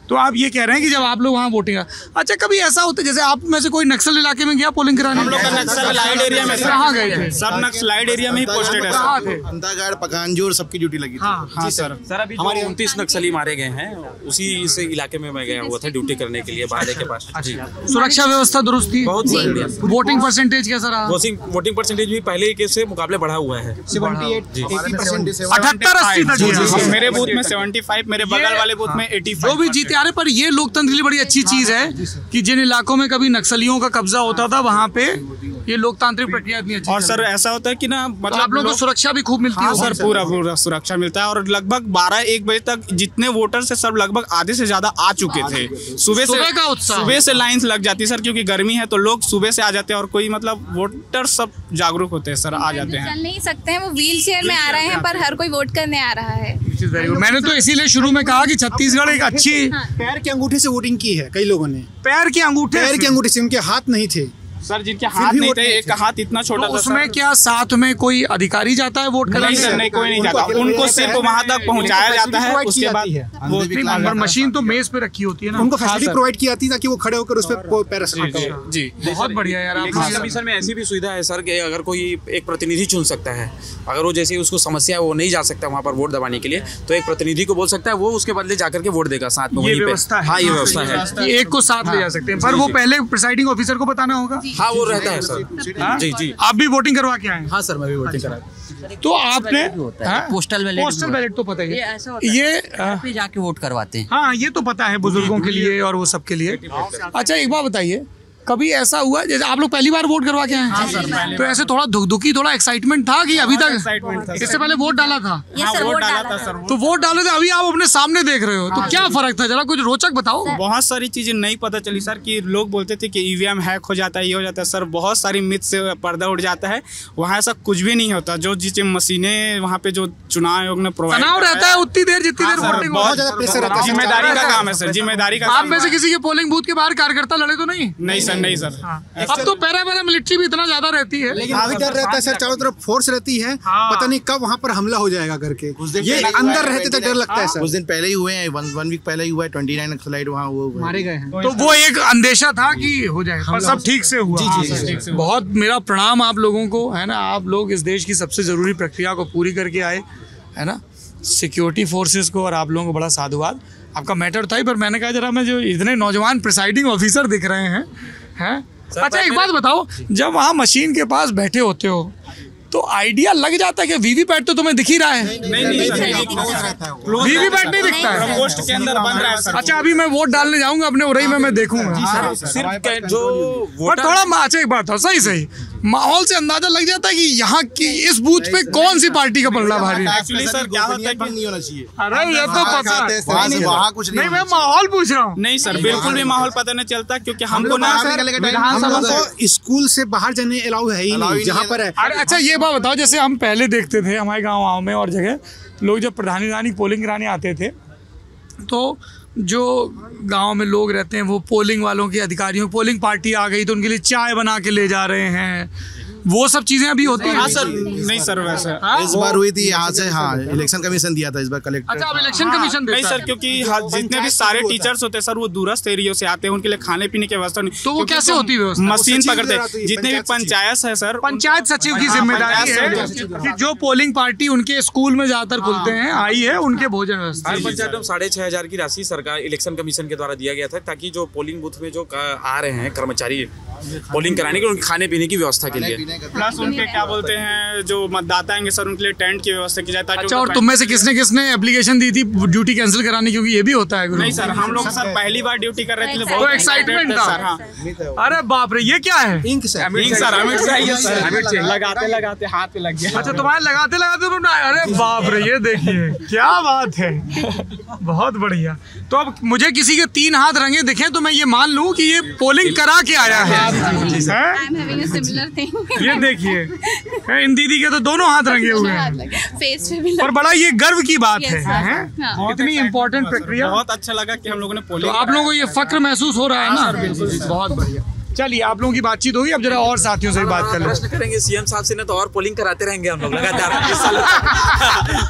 तो आप ये कह रहे हैं कि जब आप लोग वहाँ वोटिंग, अच्छा कभी ऐसा होता है जैसे आप में से कोई नक्सल इलाके में गया पोलिंग कराने? हम लोग का नक्सलाइट एरिया में कहाँ गए थे? सब नक्सलाइट एरिया में ही पोस्टेड है। कहाँ थे? अंतागढ़, पकानजोर, सबकी ड्यूटी लगी थी। हाँ सर। सर अभी हमारे 29 नक्सली मारे गए हैं, उसी से इलाके में मैं गया हुआ था ड्यूटी करने के लिए, बाड़े के पास। जी, सुरक्षा व्यवस्था दुरुस्त थी, बहुत बढ़िया। वोटिंग परसेंटेज कैसा रहा? वोटिंग परसेंटेज भी पहले के से मुकाबले बढ़ा हुआ है, 78-80 मेरे बूथ में 75, मेरे बगल वाले बूथ में 85। जो भी जीते आ रहे, पर ये लोकतंत्र के लिए बड़ी अच्छी चीज है कि जिन इलाकों में कभी नक्सलियों का कब्जा होता था, वहाँ पे ये लोकतांत्रिक प्रक्रिया इतनी अच्छी। और सर ऐसा होता है कि ना, मतलब आप लोगों को सुरक्षा भी खूब मिलती है? सर पूरा सुरक्षा मिलता है, और लगभग 12-1 बजे तक जितने वोटर्स है सब लगभग आधे से ज्यादा आ चुके थे। सुबह से लाइन लग जाती है सर, क्योंकि गर्मी है तो लोग सुबह से आ जाते हैं, और कोई मतलब वोटर सब जागरूक होते हैं सर, आ जाते हैं। चल नहीं सकते हैं, वो व्हील चेयर में आ रहे हैं, पर हर कोई वोट करने आ रहा है। मैंने तो इसीलिए शुरू में कहा कि छत्तीसगढ़ एक अच्छी, पैर के अंगूठे से वोटिंग की है कई लोगों ने। पैर के अंगूठे से, उनके हाथ नहीं थे सर, जिनके हाथ नहीं थे, एक हाथ इतना छोटा था। उसमें क्या साथ में कोई अधिकारी जाता है वोट कराने? नहीं सर, नहीं, कोई नहीं जाता, उनको सिर्फ वहाँ तक पहुँचाया जाता है, उसके बाद मशीन तो मेज पे रखी होती है ना, उनको फैसिलिटी प्रोवाइड की जाती है ताकि वो खड़े होकर उस पर पैर रख सकें। जी, बहुत बढ़िया यार। कमीशन में ऐसी भी सुविधा है सर कि अगर कोई एक प्रतिनिधि चुन सकता है, अगर वो जैसे उसको समस्या है, वो नहीं जा सकता वहाँ पर वोट दबाने के लिए, तो एक प्रतिनिधि को बोल सकता है, वो उसके बदले जाकर के वोट देगा साथ में। ये व्यवस्था है? हाँ, ये व्यवस्था है, एक को साथ ले जा सकते हैं, पर वो पहले प्रिसाइडिंग ऑफिसर को बताना होगा। हाँ, वो रहता है। जी जी, आप भी वोटिंग करवा के आए? हाँ सर, मैं भी वोटिंग करा। तो आपने पोस्टल बैलेट तो पता ही है, ये जाके वोट करवाते हैं। हाँ, ये तो पता है बुजुर्गों के लिए और वो सब के लिए। अच्छा एक बात बताइए, कभी ऐसा हुआ जैसे आप लोग पहली बार वोट करवा के आए हैं? हाँ सर, पहले। तो ऐसे थोड़ा धुकधुकी, थोड़ा एक्साइटमेंट था कि अभी तक? एक्साइटमेंट था। इससे पहले वोट डाला था? सर, वोट डाला था सर। तो वोट डाले थे, अभी आप अपने सामने देख रहे हो, तो क्या फर्क था, जरा कुछ रोचक बताओ। बहुत सारी चीजें नहीं पता चली सर, कि लोग बोलते थे कि ईवीएम हैक हो जाता है, ये हो जाता है। सर बहुत सारी मिथ से पर्दा उठ जाता है, वहाँ ऐसा कुछ भी नहीं होता। जो जिस मशीनें वहाँ पे जो चुनाव आयोग ने प्रोवाइड तनाव रहता है उतनी देर जितनी देर वोटिंग, बहुत ज्यादा प्रेशर रहता है। जिम्मेदारी का काम है सर, जिम्मेदारी का। आप में से किसी के पोलिंग बूथ के बाहर कार्यकर्ता लड़े तो नहीं? नहीं सर, नहीं सर। अब तो पैरा मिलिट्री भी इतना ज्यादा रहती है, लेकिन अभी डर रहता है सर, चारों तरफ फोर्स रहती है, पता नहीं कब वहाँ पर हमला हो जाएगा करके, ये अंदर रहते तो डर लगता है सर। कुछ दिन पहले ही हुए हैं, वन वीक पहले ही हुआ है, 29 नक्सलाइट वहाँ वो मारे गए हैं। तो वो एक अंदेशा था कि हो जाएगा, पर सब ठीक से हुआ। जी। बहुत मेरा प्रणाम आप लोगों को, है ना, आप लोग इस देश की सबसे ज़रूरी प्रक्रिया को पूरी करके आए, है ना, सिक्योरिटी फोर्सेस को, और आप लोगों को बड़ा साधुवाद। आपका मैटर था ही, पर मैंने कहा जरा मैं जो इतने नौजवान प्रिसाइडिंग ऑफिसर दिख रहे हैं। अच्छा एक बात बताओ, जब वहाँ मशीन के पास बैठे होते हो तो आइडिया लग जाता है कि वीवीपैट तो तुम्हें दिख ही रहा है? नहीं वीवीपैट नहीं दिखता है, पोस्ट के अंदर बन रहा है सर। अच्छा अभी मैं वोट डालने जाऊंगा अपने उरई में, मैं देखूंगा सिर्फ जो पर थोड़ा अच्छा एक बात है, सही माहौल से अंदाजा लग जाता है कि यहाँ की इस बूथ पे कौन सी पार्टी का पलड़ा भारी है। एक्चुअली सर क्या होता है कि नहीं होना चाहिए। अरे ये तो पता है, वहाँ कुछ नहीं मैं माहौल पूछ रहा हूँ। नहीं सर, बिल्कुल भी माहौल पता नहीं चलता, क्योंकि हमको ना हम को स्कूल से बाहर जाने अलाउ है ही नहीं जहाँ पर है। अरे अच्छा ये बात बताओ, जैसे हम पहले देखते थे हमारे गाँव में और जगह लोग जब प्रधानी रानी पोलिंग कराने आते थे तो जो गांव में लोग रहते हैं वो पोलिंग वालों के अधिकारियों, पोलिंग पार्टी आ गई तो उनके लिए चाय बना के ले जा रहे हैं, वो सब चीजें अभी होती हैं? हाँ सर, नहीं सर वैसे इस बार हुई थी यहाँ से, हाँ इलेक्शन कमीशन दिया था इस बार कलेक्टर। अच्छा अब इलेक्शन कमीशन नहीं सर, क्योंकि जितने भी सारे टीचर्स होते हैं सर वो दूरस्थ एरियो से आते हैं, उनके लिए खाने पीने की व्यवस्था नहीं। तो वो कैसे होती है व्यवस्था? मशीन पकड़ते हैं, जितने भी पंचायत है सर, पंचायत सचिव की जिम्मेदारी है कि जो पोलिंग पार्टी उनके स्कूल में ज्यादातर खुलते हैं आई है, उनके भोजन व्यवस्था। हर पंचायत में 6500 की राशि सरकार इलेक्शन कमीशन के द्वारा दिया गया था, ताकि जो पोलिंग बूथ में जो आ रहे हैं कर्मचारी पोलिंग कराने के, उनके खाने पीने की व्यवस्था के लिए, प्लस उनके क्या बोलते हैं जो मतदाता आएंगे सर उनके लिए टेंट की व्यवस्था की जाए ताकि। अच्छा, और तुम में से किसने एप्लीकेशन दी थी ड्यूटी कैंसिल कराने, क्योंकि ये भी होता है? नहीं सर, हम लोग सर पहली बार ड्यूटी कर रहे थे, बहुत एक्साइटमेंट था सर। हाँ अरे बाप रे, ये क्या है? इंक सर, लगाते हाथ पे लग गया। अच्छा तुम्हारे लगाते अरे बाप रे, ये देखिए क्या बात है, बहुत बढ़िया। तो अब मुझे किसी के 3 हाथ रंगे दिखे तो मैं ये मान लूं कि ये पोलिंग करा के आया है। ये देखिए इन दीदी के तो दोनों हाथ रंगे हुए हैं, फेस पे भी और बड़ा ये गर्व की बात है। इतनी इम्पोर्टेंट प्रक्रिया, बहुत अच्छा लगा कि हम लोगों ने पोलिंग। तो आप लोगों को ये फक्र महसूस हो रहा है ना? बहुत बढ़िया। चलिए आप लोगों की बातचीत होगी, अब जरा और साथियों से भी बात कर लें। प्रश्न करेंगे सीएम साहब से ना, तो और पोलिंग कराते रहेंगे हम लोग लगातार, इस साल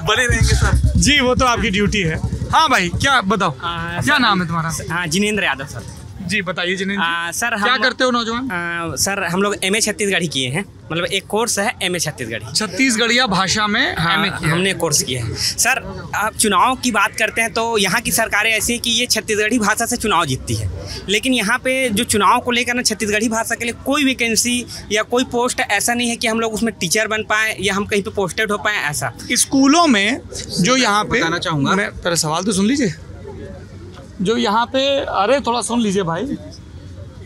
बने रहेंगे सर। जी वो तो आपकी ड्यूटी है। हाँ भाई क्या बताओ, क्या नाम है तुम्हारा? हाँ जिनेंद्र यादव सर। जी बताइए जिनेंद्र सर, क्या करते हो नौजवान? सर हम लोग MA छत्तीसगढ़ी किए हैं, मतलब एक कोर्स है MA छत्तीसगढ़ी, छत्तीसगढ़िया भाषा में। हाँ, हमने कोर्स किया है सर। आप चुनाव की बात करते हैं तो यहाँ की सरकारें ऐसी हैं कि ये छत्तीसगढ़ी भाषा से चुनाव जीतती है, लेकिन यहाँ पे जो चुनाव को लेकर ना छत्तीसगढ़ी भाषा के लिए कोई वैकेंसी या कोई पोस्ट ऐसा नहीं है कि हम लोग उसमें टीचर बन पाए या हम कहीं पे पोस्टेड हो पाए। ऐसा स्कूलों में जो यहाँ पे, बताना चाहूँगा, मैं पहले सवाल तो सुन लीजिए, जो यहाँ पे, अरे थोड़ा सुन लीजिए भाई,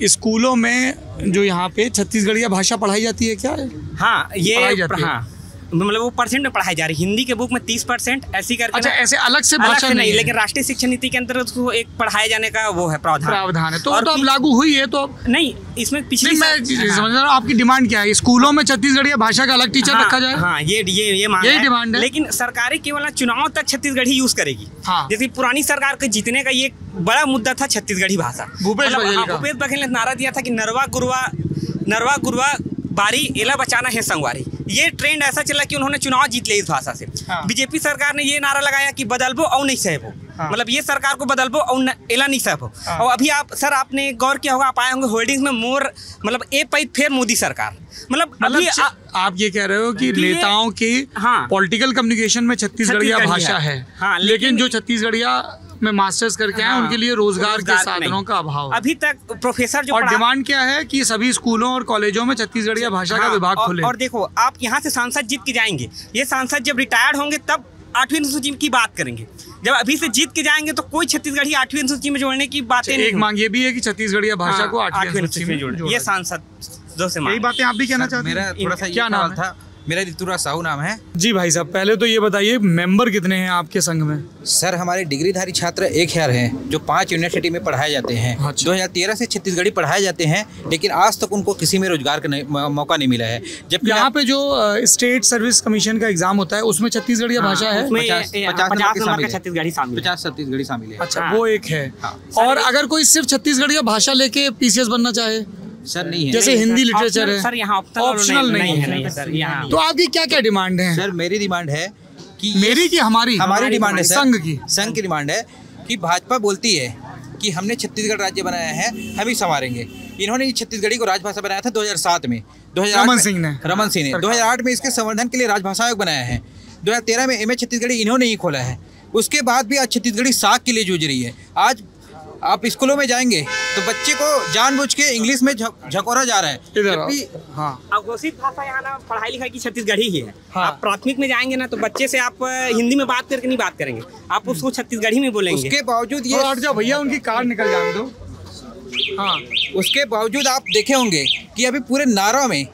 स्कूलों में जो यहाँ पे छत्तीसगढ़िया भाषा पढ़ाई जाती है क्या? हाँ ये पढ़ाई जाती है। हाँ मतलब वो परसेंट में पढ़ाई जा रही है, हिंदी के बुक में 30% ऐसी करके। अच्छा ऐसे अलग से भाषा नहीं, लेकिन राष्ट्रीय शिक्षा नीति के अंतर्गत उसको एक पढ़ाए जाने का वो है प्रावधान है। तो अब लागू हुई है तो नहीं, इसमें पिछली मैं समझ रहा हूँ आपकी डिमांड क्या है, स्कूलों में छत्तीसगढ़िया भाषा का अलग टीचर रखा जाए? हाँ ये डिमांड है, लेकिन सरकारें केवल चुनाव तक छत्तीसगढ़ी यूज करेगी। जैसे पुरानी सरकार के जीतने का ये बड़ा मुद्दा था छत्तीसगढ़ी भाषा। भूपेश बघेल ने नारा दिया था कि नरवा गुरवा बारी एला बचाना है संगवारी। ये ट्रेंड ऐसा चला कि उन्होंने चुनाव जीत लिया इस भाषा से। बीजेपी सरकार ने ये नारा लगाया कि बदलबो और नहीं सहबो, मतलब ये सरकार को बदलबो और एला नहीं सहबो। और अभी आप सर आपने गौर किया होगा, आप आए होंगे होर्डिंग्स में मोर, मतलब ए पई फिर मोदी सरकार, मतलब आप ये कह रहे हो कि नेताओं की पॉलिटिकल कम्युनिकेशन में छत्तीसगढ़िया भाषा है, लेकिन जो छत्तीसगढ़िया में मास्टर्स करके आए उनके लिए रोजगार के साधनों का अभाव अभी तक। प्रोफेसर जो और डिमांड क्या है कि सभी स्कूलों और कॉलेजों में छत्तीसगढ़िया भाषा का विभाग खोले। और देखो आप यहाँ से सांसद जीत के जाएंगे, ये सांसद जब रिटायर्ड होंगे तब 8वीं अनुसूची की बात करेंगे, जब अभी से जीत के जाएंगे तो कोई छत्तीसगढ़ी 8वीं अनुसूची में जोड़ने की बातें नहीं। एक मांग ये भी है कि छत्तीसगढ़िया भाषा को 8वीं अनुसूची में जोड़े, ये सांसद जो से यही बातें आप भी कहना चाहते हैं? मेरा थोड़ा सा क्या नाम था? मेरा ऋतुराज साहू नाम है। जी भाई साहब, पहले तो ये बताइए मेंबर कितने हैं आपके संघ में? सर हमारे डिग्रीधारी छात्र 1000 हैं जो 5 यूनिवर्सिटी में पढ़ाए जाते हैं। 2013 से छत्तीसगढ़ी पढ़ाए जाते हैं, लेकिन आज तक उनको किसी में रोजगार का मौका नहीं मिला है। जब यहाँ पे जो स्टेट सर्विस कमीशन का एग्जाम होता है उसमें छत्तीसगढ़िया भाषा है? 50 छत्तीसगढ़ी शामिल है। अच्छा वो एक है। और अगर कोई सिर्फ छत्तीसगढ़िया भाषा लेके PCS बनना चाहे सर नहीं है, जैसे हिंदी लिटरेचर है सर, यहाँ ऑप्शनल नहीं है सर यहाँ। तो आपकी क्या क्या डिमांड है? सर मेरी डिमांड है कि मेरी की हमारी डिमांड है, संघ की डिमांड है कि भाजपा बोलती है कि हमने छत्तीसगढ़ राज्य बनाया है, हम ही संवारेंगे। इन्होंने छत्तीसगढ़ी को राजभाषा बनाया था 2007 में, रमन सिंह ने 2008 में इसके संवर्धन के लिए राजभाषा आयोग बनाया है, 2013 में एमए छत्तीसगढ़ी इन्होंने ही खोला है। उसके बाद भी आज छत्तीसगढ़ी साख के लिए जूझ रही है। आज आप स्कूलों में जाएंगे तो बच्चे को जानबूझ के इंग्लिश में झकोरा जा रहा है। अघोषित भाषा यहाँ ना पढ़ाई लिखाई की छत्तीसगढ़ी ही है। आप प्राथमिक में जाएंगे ना तो बच्चे से आप हिंदी में बात करके नहीं बात करेंगे, आप उसको छत्तीसगढ़ी में बोलेंगे। उसके बावजूद ये भैया उनकी कार निकल जाने दो। हाँ, उसके बावजूद आप देखे होंगे कि अभी पूरे नारा में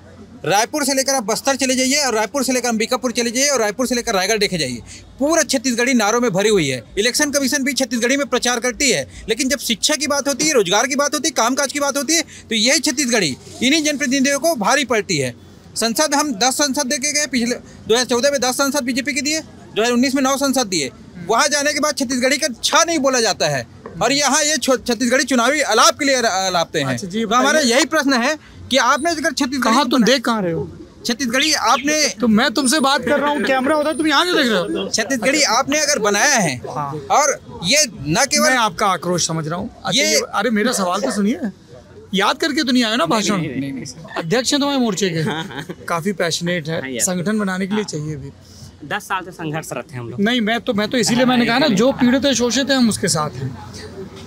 रायपुर से लेकर आप बस्तर चले जाइए और रायपुर से लेकर अंबिकापुर चले जाइए और रायपुर से लेकर रायगढ़ देखे जाइए, पूरा छत्तीसगढ़ी नारों में भरी हुई है। इलेक्शन कमीशन भी छत्तीसगढ़ी में प्रचार करती है, लेकिन जब शिक्षा की बात होती है, रोजगार की बात होती है, कामकाज की बात होती है, तो यही छत्तीसगढ़ी इन्हीं जनप्रतिनिधियों को भारी पड़ती है। संसद हम 10 संसद दे के गए, पिछले 2014 में 10 संसद बीजेपी के दिए, 2019 में 9 संसद दिए। वहाँ जाने के बाद छत्तीसगढ़ी का छा नहीं बोला जाता है और यहाँ ये छत्तीसगढ़ी चुनावी अलाप के लिए अलापते हैं। तो हमारा यही प्रश्न है कि आपने अगर छत्तीसगढ़ी कहाँ तुम देख कहाँ रहे हो? छत्तीसगढ़ी आपने तो मैं तुमसे बात कर रहा हूँ, कैमरा होता है, तुम यहाँ क्यों देख रहे हो? छत्तीसगढ़ी आपने अगर बनाया है और ये न केवल मैं आपका आक्रोश समझ रहा हूँ। ये अरे मेरा सवाल तो सुनिए, याद करके तो नहीं आया ना भाषण? अध्यक्ष हैं तुम्हारे मोर्चे के, काफी पैशनेट है, संगठन बनाने के लिए चाहिए भी। 10 साल से संघर्षरत हैं हम लोग। नहीं मैं तो इसीलिए मैंने कहा ना, जो पीड़ित है शोषित है हम उसके साथ हैं।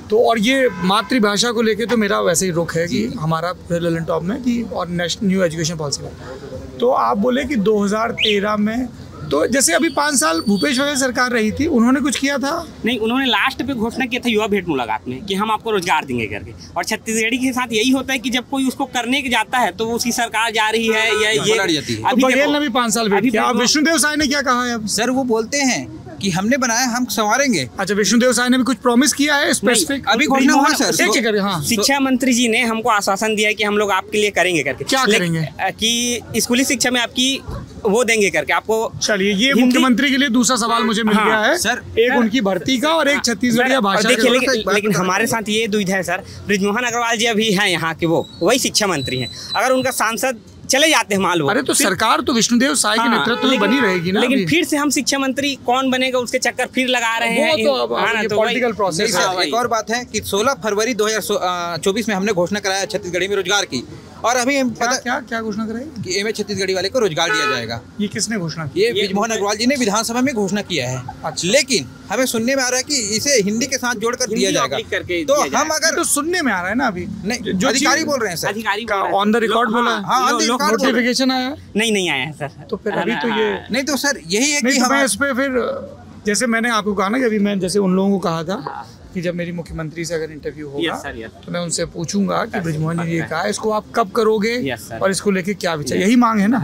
तो और ये मातृभाषा को लेके तो मेरा वैसे ही रुख है कि हमारा ललन टॉप में कि और नेशनल न्यू एजुकेशन पॉलिसी में। तो आप बोले कि 2013 में तो जैसे अभी 5 साल भूपेश बघेल सरकार रही थी, उन्होंने कुछ किया था? नहीं, उन्होंने लास्ट पे घोषणा किया था युवा भेंट मुलाकात में कि हम आपको रोजगार देंगे करके। और छत्तीसगढ़ी के साथ यही होता है कि जब कोई उसको करने के जाता है तो उसकी सरकार जा रही है या ये बघेल ने भी 5 साल भेंट किया। विष्णुदेव साय ने क्या कहा है? सर वो बोलते हैं कि हमने बनाया, हम संवारेंगे। अच्छा, विष्णुदेव साय ने भी कुछ प्रॉमिस किया है स्पेसिफिक? अभी घोषणा हुआ सर। शिक्षा मंत्री जी ने हमको आश्वासन दिया कि हम लोग आपके लिए करेंगे करके। क्या करेंगे? कि स्कूली शिक्षा में आपकी वो देंगे करके आपको। चलिए, ये मुख्यमंत्री के लिए दूसरा सवाल मुझे मिल गया है सर, एक उनकी भर्ती का और एक छत्तीसगढ़ी भाषा। लेकिन हमारे साथ ये दुविधा है सर, बृजमोहन अग्रवाल जी अभी हैं यहाँ के, वो वही शिक्षा मंत्री हैं। अगर उनका सांसद चले जाते हैं मालूम। अरे तो सरकार तो विष्णुदेव साय के नेतृत्व में बनी रहेगी ना। लेकिन फिर से हम शिक्षा मंत्री कौन बनेगा उसके चक्कर फिर लगा रहे हैं। तो पॉलिटिकल प्रोसेस है। एक और बात है कि 16 फरवरी 2024 में हमने घोषणा कराया छत्तीसगढ़ी में रोजगार की, और अभी हम क्या घोषणा कराई कि एमए छत्तीसगढ़ी वाले को रोजगार दिया जाएगा। ये किसने घोषणा की? ये बृजमोहन अग्रवाल जी ने विधानसभा में घोषणा किया है। अच्छा। लेकिन हमें सुनने में आ रहा है कि इसे हिंदी के साथ जोड़कर दिया जाएगा। तो हम अगर तो सुनने में आ रहा है ना, अभी नहीं, जो अधिकारी बोल रहे हैं सर, अधिकारी ऑन द रिकॉर्ड बोला, नोटिफिकेशन आया नहीं आया है सर। तो फिर अभी तो ये नहीं, तो सर यही है कि हमें इस पे फिर जैसे मैंने आपको कहा ना कि अभी मैं जैसे उन लोगों को कहा था कि जब मेरी मुख्यमंत्री से अगर इंटरव्यू होगा तो मैं उनसे पूछूंगा कि बृजमोहन जी ने कहा इसको आप कब करोगे और इसको लेके क्या विचार, यही मांग है ना?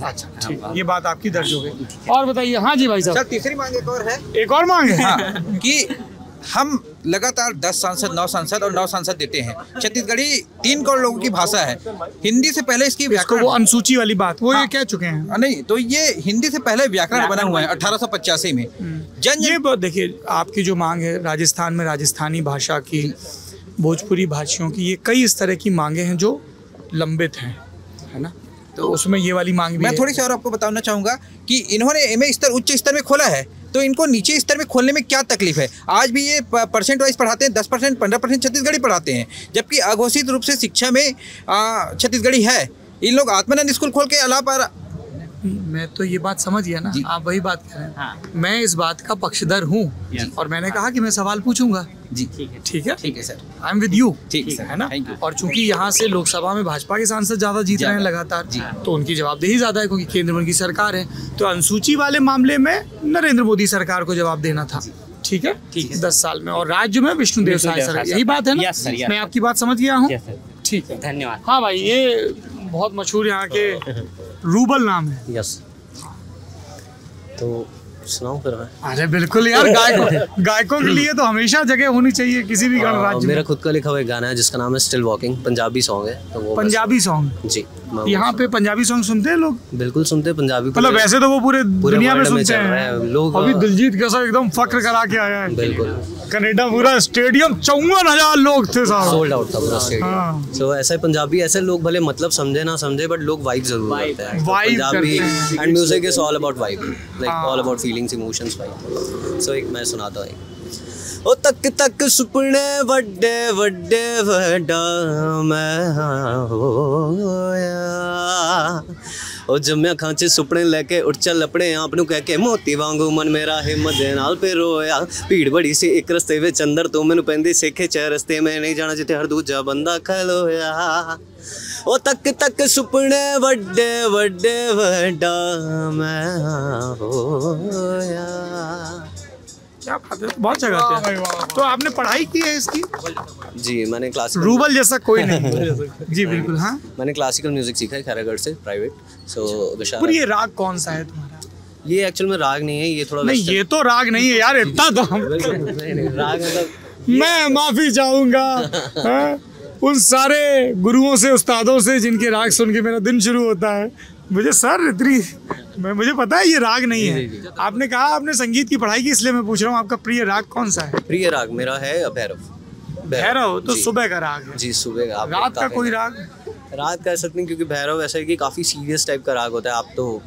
अच्छा ठीक, ये बात आपकी दर्ज हो गई। और बताइए। हाँ जी भाई साहब। सर तीसरी मांग एक और है। एक और मांग है? हाँ, कि हम लगातार 10 सांसद 9 सांसद और 9 सांसद देते हैं। छत्तीसगढ़ी 3 करोड़ लोगों की भाषा है। हिंदी से पहले इसकी व्याकरण, वो अनुसूची वाली बात वो ये कह चुके हैं। नहीं, तो ये हिंदी से पहले व्याकरण बना हुआ है 1885 में। ये देखिए, आपकी जो मांग है राजस्थान में राजस्थानी भाषा की, भोजपुरी भाषियों की, ये कई इस तरह की मांगे हैं जो लंबित हैं, है ना? तो उसमें ये वाली मांग भी मैं थोड़ी सी और आपको बताना चाहूँगा कि इन्होंने एमए स्तर उच्च स्तर में खोला है, तो इनको नीचे स्तर में खोलने में क्या तकलीफ है? आज भी ये परसेंट वाइज पढ़ाते हैं, 10% 15% छत्तीसगढ़ी पढ़ाते हैं, जबकि अघोषित रूप से शिक्षा में छत्तीसगढ़ी है। इन लोग आत्मानंद स्कूल खोल के अलावा मैं तो ये बात समझ गया ना, आप वही बात कह रहे हैं। हाँ। मैं इस बात का पक्षधर हूँ और मैंने कहा कि मैं सवाल पूछूंगा। जी ठीक है sir, I am with you. ठीक है ना? और चूंकि यहाँ से लोकसभा में भाजपा के सांसद ज्यादा जीत रहे हैं लगातार, तो उनकी जवाबदेही ज्यादा है क्योंकि केंद्र में उनकी सरकार है। तो अनुसूची वाले मामले में नरेंद्र मोदी सरकार को जवाब देना था। ठीक है 10 साल में, और राज्य में विष्णुदेव साय सरकार। यही बात है ना? मैं आपकी बात समझ गया हूँ। ठीक है, धन्यवाद। हाँ भाई, ये बहुत मशहूर यहाँ के रूबल नाम है। यस, तो सुनाऊं फिर मैं? अरे बिल्कुल यार, गायकों के लिए तो हमेशा जगह होनी चाहिए किसी भी गणराज्य में। मेरा खुद का लिखा हुआ एक गाना है जिसका नाम है स्टिल वॉकिंग, पंजाबी सॉन्ग है। तो वो पंजाबी सॉन्ग? जी। यहाँ पे पंजाबी सॉन्ग सुनते हैं लोग? बिल्कुल सुनते हैं पंजाबी। मतलब वैसे तो वो पूरे दुनिया में सुनते हैं लोग। अभी दिलजीत कैसा एकदम फक्र करा के आया है। बिल्कुल, कनाडा पूरा स्टेडियम 54,000 लोग थे साहब, सोल्ड आउट था पूरा स्टेडियम। सो ऐसा पंजाबी ऐसे लोग भले मतलब समझे ना समझे बट लोग वाइब जरूर करते हैं। Punjabi and music is all about vibe, like all about feelings, emotions vibe. So एक मैं सुनाता हूँ। ओ तक तक सुपने वड्डे वड्डे वड्डा मैं होया, ओ जम्मे अखां च सुपने लेके उठ चल अपने आप नूं कह के मोती वांगू मन मेरा हिम्मत दे नाल पे रोया। भीड़ बड़ी सी एक रस्ते विच अंदर तू मैनू पैंदी सिखे च रस्ते मैं नहीं जाना जिथे हर दूजा बंदा खलोया। ओ तक तक सुपने वड्डे वड्डे वड्डा मैं होया। क्या बात है, बहुत अच्छा गाते हैं। तो आपने पढ़ाई की है इसकी? जी मैंने क्लासिकल, रूबल जैसा कोई नहीं। जी बिल्कुल। हाँ मैंने क्लासिकल म्यूजिक सीखा है खैरागढ़ से प्राइवेट। सो पर ये राग कौन सा है तुम्हारा? ये एक्चुअल में राग नहीं है, ये थोड़ा नहीं ये तो राग नहीं है यार, इतना तो हम राग मतलब मैं माफी चाहूंगा उन सारे गुरुओं से, उस्तादों से जिनके राग सुन के मेरा दिन शुरू होता है। मुझे सर इतनी मुझे पता है ये राग नहीं है। आपने कहा आपने संगीत की पढ़ाई की, इसलिए मैं पूछ रहा हूँ आपका प्रिय राग कौन सा है? प्रिय राग मेरा है भैरव। भैरव तो सुबह का राग है। जी सुबह का। रात का कोई राग? रात का ऐसा नहीं, क्योंकि भैरव ऐसा है कि काफी सीरियस टाइप का राग होता है, आप तो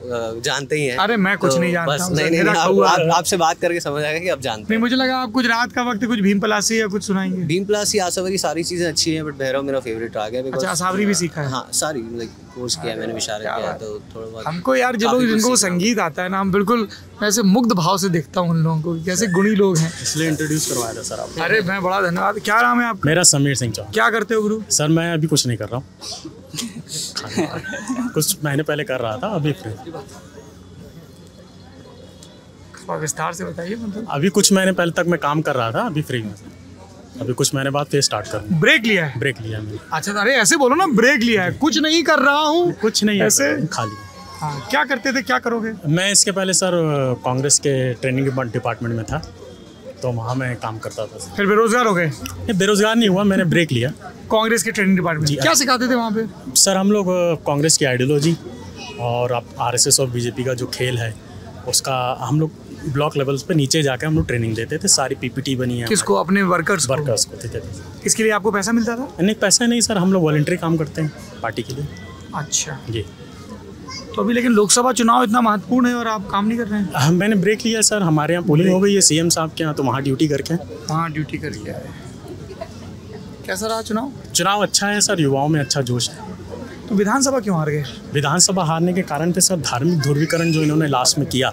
जानते ही हैं। अरे मैं कुछ नहीं जानता। बस नहीं आपसे बात करके समझ आएगा कि आप जानते हैं। नहीं मुझे लगा आप कुछ रात का वक्त कुछ भीम पलासी या कुछ सुनाएंगे। भीम पलासी, आसावरी सारी चीजें अच्छी हैं, बट भैरव मेरा फेवरेट राग है। अच्छा आसावरी भी सीखा है? हाँ सारी, लाइक कोर्स किया मैंने, विशारद किया, तो थोड़ा बहुत हमको यार जिनको संगीत आता है ना, हम बिल्कुल ऐसे मुग्ध भाव से देखता हूँ उन लोगों को, कैसे गुणी लोग हैं, इसलिए इंट्रोड्यूस करवाया था सर आप। अरे मैं बड़ा धन्यवाद। क्या नाम है आपका? मेरा समीर सिंह चौहान। क्या करते हो गुरु? सर मैं अभी कुछ नहीं कर रहा हूँ, कुछ महीने पहले कर रहा था, अभी फ्री। विस्तार से बताइए। मतलब अभी कुछ महीने पहले तक मैं काम कर रहा था, अभी फ्री हूँ। अभी कुछ महीने बाद फिर स्टार्ट करूँ। ब्रेक लिया है? ब्रेक लिया मैंने। अच्छा अरे ऐसे बोलो ना, ब्रेक लिया है, कुछ नहीं कर रहा हूँ। कुछ नहीं ऐसे खाली। हाँ क्या करते थे, क्या करोगे? मैं इसके पहले सर कांग्रेस के ट्रेनिंग डिपार्टमेंट में था, तो वहाँ मैं काम करता था। फिर बेरोजगार हो गए? बेरोजगार नहीं हुआ, मैंने ब्रेक लिया। कांग्रेस के ट्रेनिंग डिपार्टमेंट क्या सिखाते थे वहाँ पे? सर हम लोग कांग्रेस की आइडियोलॉजी और RSS और बीजेपी का जो खेल है उसका हम लोग ब्लॉक लेवल्स पे नीचे जाकर हम लोग ट्रेनिंग देते थे। सारी PPT बनी है। किसको? अपने वर्कर्स को देते थे। इसके लिए आपको पैसा मिलता था? नहीं पैसा नहीं सर, हम लोग वॉलंटरी काम करते हैं पार्टी के लिए। अच्छा जी। तो अभी लेकिन लोकसभा चुनाव इतना महत्वपूर्ण है और आप काम नहीं कर रहे हैं? मैंने ब्रेक लिया सर, हमारे यहाँ पोलिंग हो गई है CM साहब के यहाँ, तो वहाँ ड्यूटी करके। वहाँ ड्यूटी करके आए। कैसा रहा चुनाव? चुनाव अच्छा है सर, युवाओं में अच्छा जोश है। तो विधानसभा क्यों हार गए? विधानसभा हारने के कारण पे सर धार्मिक ध्रुवीकरण जो इन्होंने लास्ट में किया,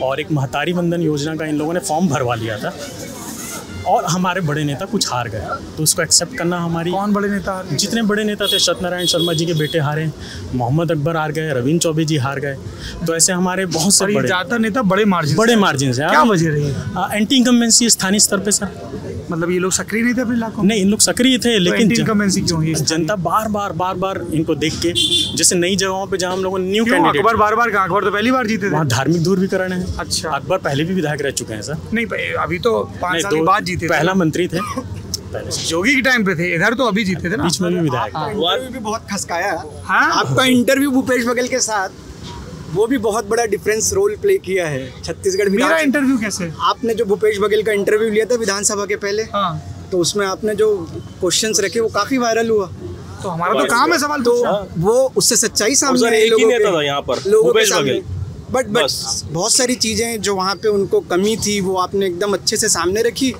और एक महतारी बंधन योजना का इन लोगों ने फॉर्म भरवा लिया था, और हमारे बड़े नेता कुछ हार गए, तो उसको एक्सेप्ट करना हमारी। कौन बड़े नेता हार गए? जितने बड़े नेता थे, सत्यनारायण शर्मा जी के बेटे हारे, मोहम्मद अकबर हार गए, रविंद्र चौबे जी हार गए, तो ऐसे हमारे बहुत से बड़े ज्यादातर नेता बड़े मार्जिन से। क्या वजह रही है? एंटी इनकम्बेंसी स्थानीय स्तर पे सर। मतलब ये लोग सक्रिय नहीं थे अपने इलाकों में? नहीं, इन लोग सक्रिय थे, लेकिन क्यों? जनता बार बार इनको देख के, जैसे नई जगहों पे जहाँ हम लोगों ने न्यू कैंडिडेट। बार अकबर तो पहली बार जीते थे। वहाँ धार्मिक ध्रुवीकरण है। अच्छा। अकबर पहले भी विधायक रह चुके हैं सर। नहीं अभी तो 5 साल बाद जीते। पहला मंत्री थे योगी के टाइम पे थे, इधर तो अभी जीते थे ना। बीच में भी विधायक। इंटरव्यू भी बहुत खसकाया। आपका इंटरव्यू भूपेश बघेल के साथ, वो भी बहुत बड़ा डिफरेंस रोल प्ले किया है छत्तीसगढ़ में। मेरा इंटरव्यू कैसे? आपने जो भूपेश बघेल का इंटरव्यू लिया था विधानसभा के पहले, तो उसमें आपने जो क्वेश्चंस रखे वो काफी वायरल हुआ। तो हमारा तो काम है सवाल, तो वो उससे सच्चाई सामने आई लोगों के सामने। बट बहुत सारी चीजें जो वहाँ पे उनको कमी थी वो आपने एकदम अच्छे से सामने रखी,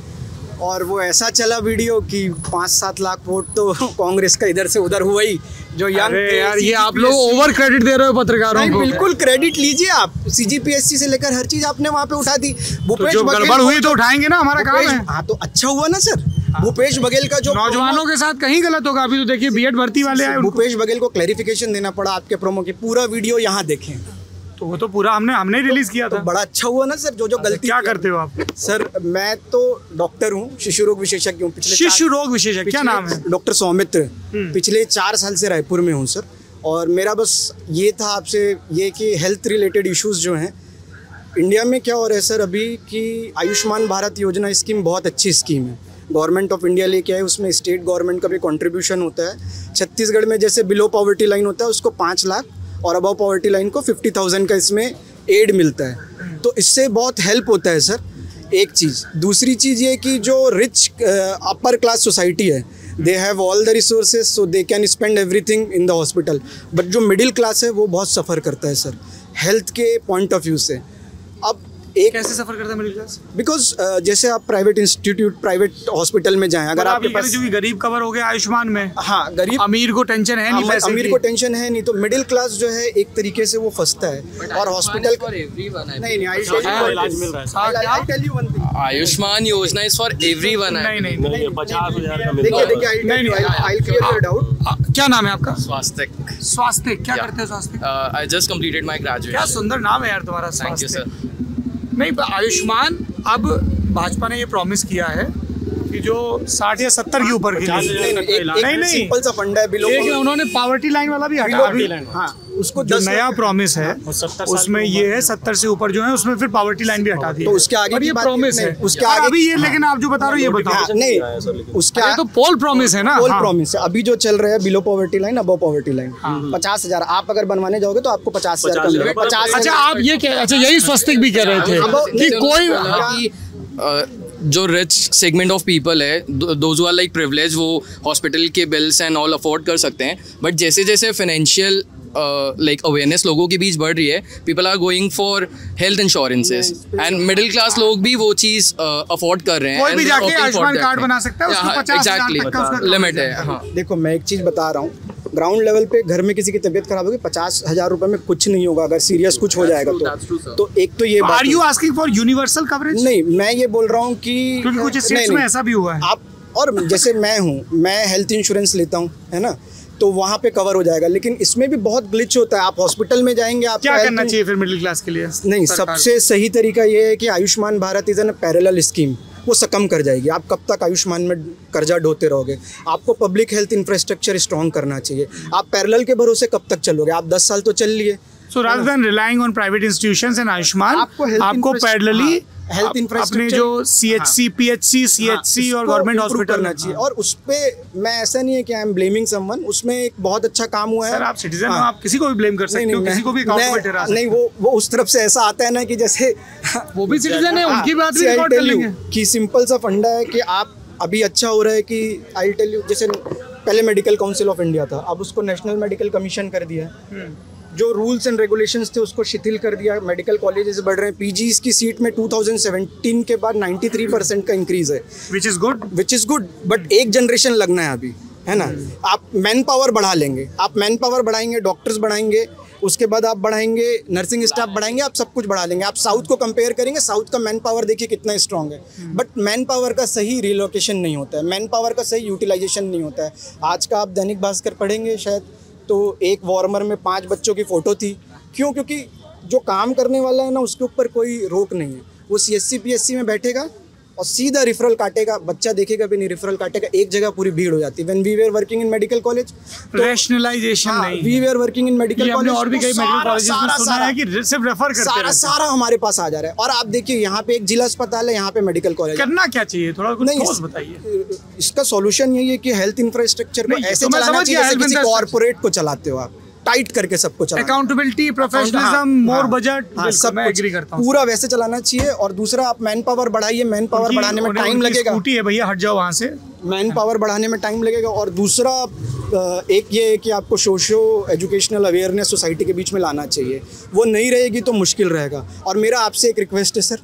और वो ऐसा चला वीडियो कि 5-7 लाख वोट तो कांग्रेस का इधर से उधर हुआ ही। जो यार ये आप लोग ओवर क्रेडिट दे रहे हो पत्रकारों को। बिल्कुल क्रेडिट लीजिए आप, CGPSC से लेकर हर चीज आपने वहाँ पे उठा दी। भूपेश बघेल गड़बड़ हुई तो उठाएंगे ना, हमारा काम है। हाँ तो अच्छा हुआ ना सर। भूपेश बघेल का जो नौजवानों के साथ कहीं गलत होगा। अभी तो देखिए B.Ed भर्ती वाले आए, भूपेश बघेल को क्लैरिफिकेशन देना पड़ा आपके प्रोमो की। पूरा वीडियो यहाँ देखें, तो वो तो पूरा हमने रिलीज किया था। तो बड़ा अच्छा हुआ ना सर। जो गलती क्या करते हो आप? सर मैं तो डॉक्टर हूँ, शिशु रोग विशेषज्ञ हूँ। शिशु रोग विशेषज्ञ, क्या नाम है? डॉक्टर सौमित्र। पिछले 4 साल से रायपुर में हूँ सर। और मेरा बस ये था आपसे ये कि हेल्थ रिलेटेड इश्यूज जो हैं इंडिया में क्या हो रहा है सर अभी, कि आयुष्मान भारत योजना स्कीम बहुत अच्छी स्कीम है, गवर्नमेंट ऑफ इंडिया लेके आए। उसमें स्टेट गवर्नमेंट का भी कंट्रीब्यूशन होता है। छत्तीसगढ़ में जैसे बिलो पॉवर्टी लाइन होता है उसको 5 लाख, और अबव पॉवर्टी लाइन को 50,000 का इसमें एड मिलता है। तो इससे बहुत हेल्प होता है सर। एक चीज़। दूसरी चीज़ ये कि जो रिच अपर क्लास सोसाइटी है, they have all the resources so they can spend everything in the hospital, but जो मिडिल क्लास है वो बहुत सफ़र करता है सर हेल्थ के पॉइंट ऑफ व्यू से। अब एक कैसे सफर करता है मिडिल क्लास? बिकॉज जैसे आप प्राइवेट इंस्टीट्यूट, प्राइवेट हॉस्पिटल में जाएं, अगर आपके पास, जो कि गरीब कवर हो गया आयुष्मान में, हाँ गरीब, अमीर को टेंशन है नहीं, अमीर को टेंशन है नहीं, तो मिडिल क्लास जो है एक तरीके से वो फंसता है। और हॉस्पिटल नहीं, आयुष्मान योजना इज फॉर एवरीवन। नहीं 50,000 का क्या नाम है आपका? स्वास्तिक। स्वास्तिक क्या करते हैं? Swastik I just completed my graduation. क्या सुंदर नाम है यार तुम्हारा। Thank you sir. नहीं, आयुष्मान अब भाजपा ने ये प्रॉमिस किया है कि जो 60 या 70 के ऊपर की नहीं सिंपल सा फंडा है बिलो, उन्होंने पावर्टी लाइन वाला भी हटा। हाँ, उसको जो नया प्रॉमिस है उसमें ये है 70 से ऊपर जो है उसमें फिर पावर्टी लाइन भी हटा दी। तो उसके आगे ये प्रॉमिस है, उसके आगे अभी ये, लेकिन आप जो बता रहे हो ये बताओ। नहीं, उसके आगे तो पोल प्रॉमिस है ना, पोल प्रॉमिस है। अभी जो चल रहा है below poverty line, above poverty line 50,000, आप अगर बनवाने जाओगे तो आपको 50,000 का मिलेगा। 50,000। अच्छा, आप ये अच्छा यही स्वस्तिक भी कह रहे थे कि कोई जो रिच सेगमेंट ऑफ पीपल है, those who are like privilege, वो हॉस्पिटल के बिल्स एंड ऑल अफोर्ड कर सकते हैं, बट जैसे जैसे फाइनेंशियल लाइक अवेयरनेस लोगों के बीच बढ़ रही है, people are going for health insurances and middle class लोग भी वो चीज़ अफोर्ड कर रहे हैं। कोई भी जाके आयुष्मान कार्ड बना सकता है, उसको 50,000 तक का लिमिट है। हाँ, देखो मैं एक चीज़ बता रहा हूँ, ग्राउंड लेवल पे घर में किसी की तबीयत खराब होगी, 50,000 रुपए में कुछ नहीं होगा अगर सीरियस कुछ हो जाएगा तो एक तो ये बात। Are you asking for universal coverage? नहीं, मैं ये बोल रहा हूँ कि कुछ स्टेट्स में ऐसा भी हुआ है। आप, और जैसे मैं हूँ, मैं हेल्थ इंश्योरेंस लेता हूँ, है ना, तो वहाँ पे कवर हो जाएगा, लेकिन इसमें भी बहुत ग्लिच होता है। आप हॉस्पिटल में जाएंगे, आप क्या करना चाहिए फिर मिडिल क्लास के लिए? नहीं, सबसे सही तरीका ये है कि Ayushman Bharat is an parallel scheme, वो सकम कर जाएगी। आप कब तक आयुष्मान में कर्जा ढोते रहोगे? आपको पब्लिक हेल्थ इंफ्रास्ट्रक्चर स्ट्रॉन्ग करना चाहिए। आप पैरेलल के भरोसे कब तक चलोगे? आप 10 साल तो चल लिए। So rather than relying on private institutions and Ayushman, आपको पैरेलली हेल्थ इंफ्रास्ट्रक्चर, अपने जो CHC, PHC, CHC और गवर्नमेंट हॉस्पिटल करना चाहिए। और उस पे मैं ऐसा नहीं है कि आई एम ब्लेमिंग समवन, उसमें एक बहुत अच्छा काम हुआ है। सर आप सिटीजन हो, आप किसी को भी ब्लेम कर सकते हो, किसी को भी अकाउंट में ठहरा सकते हो। नहीं, वो उस तरफ से ऐसा आता है ना कि जैसे वो भी सिटीजन है, उनकी बात भी रिकॉर्ड कर लेंगे। कि सिंपल सा फंडा है कि आप अभी अच्छा हो रहा है कि आई टेल यू, जैसे पहले मेडिकल काउंसिल ऑफ इंडिया था, अब उसको नेशनल मेडिकल कमीशन कर दिया है। जो रूल्स एंड रेगुलेशंस थे उसको शिथिल कर दिया। मेडिकल कॉलेजेस बढ़ रहे हैं। पीजीज की सीट में 2017 के बाद 93% का इंक्रीज है, विच इज़ गुड, बट एक जनरेशन लगना है अभी, है ना। आप मैन पावर बढ़ा लेंगे, आप मैन पावर बढ़ाएंगे, डॉक्टर्स बढ़ाएंगे, उसके बाद आप बढ़ाएंगे नर्सिंग स्टाफ बढ़ाएंगे, आप सब कुछ बढ़ा लेंगे। आप साउथ को कंपेयर करेंगे, साउथ का मैन पावर देखिए कितना स्ट्रांग है, बट मैन पावर का सही रिलोकेशन नहीं होता है, मैन पावर का सही यूटिलाइजेशन नहीं होता है। आज का आप दैनिक भास्कर पढ़ेंगे शायद, तो एक वार्मर में 5 बच्चों की फ़ोटो थी। क्यों? क्योंकि जो काम करने वाला है ना, उसके ऊपर कोई रोक नहीं है। वो CSC PSC में बैठेगा और सीधा रिफरल काटेगा, बच्चा देखेगा भी नहीं, रिफरल काटेगा, एक जगह पूरी भीड़ हो जाती है। When we were working in medical college, rationalization नहीं, we were working in medical college, और भी कई मेडिकल कॉलेजेस में सुना है कि सिर्फ रेफर करते हैं, सारा हमारे पास आ जा रहा है। और आप देखिए यहाँ पे एक जिला अस्पताल है, यहाँ पे मेडिकल कॉलेज। करना क्या चाहिए, थोड़ा कुछ ठोस बताइए। इसका सॉल्यूशन यही है कि हेल्थ इंफ्रास्ट्रक्चर को ऐसे चलाना चाहिए जैसे किसी कॉर्पोरेट को चलाते हो आप, टाइट करके सबको चलाना, अकाउंटेबिलिटी, प्रोफेशनलिज्म, मोर बजट, सब मैं एग्री करता हूं, पूरा वैसे चलाना चाहिए। और दूसरा, आप मैन पावर बढ़ाइए, मैन पावर बढ़ाने में टाइम लगेगा। स्कूटी है भैया, हट जाओ वहां से, मैन पावर बढ़ाने में टाइम लगेगा। और दूसरा एक ये है कि आपको सोशो एजुकेशनल अवेयरनेस सोसाइटी के बीच में लाना चाहिए, वो नहीं रहेगी तो मुश्किल रहेगा। और मेरा आपसे एक रिक्वेस्ट है सर,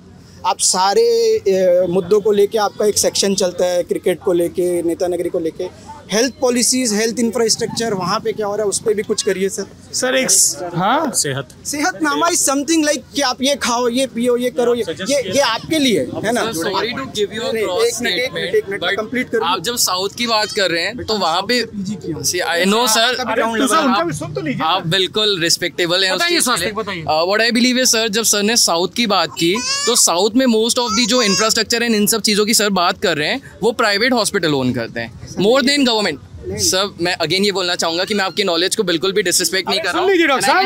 आप सारे मुद्दों को लेके आपका एक सेक्शन चलता है, क्रिकेट को लेके, नेता नगरी को लेके, हेल्थ पॉलिसीज, हेल्थ इंफ्रास्ट्रक्चर, वहाँ पे क्या हो रहा है उस पर भी कुछ करिए सर। सर एक हाँ, सेहत नामा इज समथिंग लाइक कि आप ये खाओ, ये पियो, ये करो, ये आपके लिए है ना। Sorry to give you a cross statement, complete करो। आप जब साउथ की बात कर रहे हैं तो वहाँ पे आई नो सर, आप बिल्कुल रिस्पेक्टेबल हैं उसके लिए। व्हाट आई बिलीव है सर, जब सर ने साउथ की बात की तो साउथ में मोस्ट ऑफ दी जो इंफ्रास्ट्रक्चर है, इन सब चीज़ों की सर बात कर रहे हैं, वो प्राइवेट हॉस्पिटल ओन करते हैं मोर देन गवर्नमेंट। सर मैं अगेन ये बोलना चाहूंगा कि मैं आपकी नॉलेज को बिल्कुल भी डिसरिस्पेक्ट नहीं कर रहा हूँ,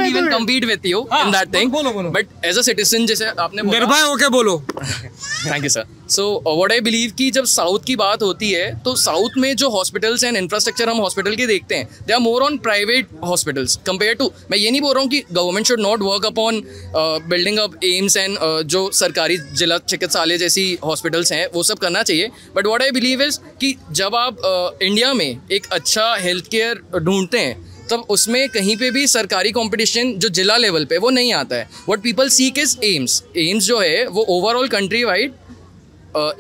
even compete with you in that thing, but as a citizen, जैसे आपने निर्भय होके बोलो thank you sir. So what I believe कि जब साउथ की बात होती है तो साउथ में जो हॉस्पिटल्स एंड इंफ्रास्ट्रक्चर हम हॉस्पिटल के देखते हैं they are more on private hospitals compare to, मैं ये नहीं बोल रहा हूँ कि government should not work upon building up AIIMS and जो सरकारी जिला चिकित्सालय जैसी हॉस्पिटल्स हैं वो सब करना चाहिए, but what I believe is कि जब आप इंडिया में एक अच्छा हेल्थ केयर ढूंढते हैं तब उसमें कहीं पे भी सरकारी कंपटीशन जो जिला लेवल पे वो नहीं आता है। What people seek is AIIMS जो है वो ओवरऑल कंट्री वाइड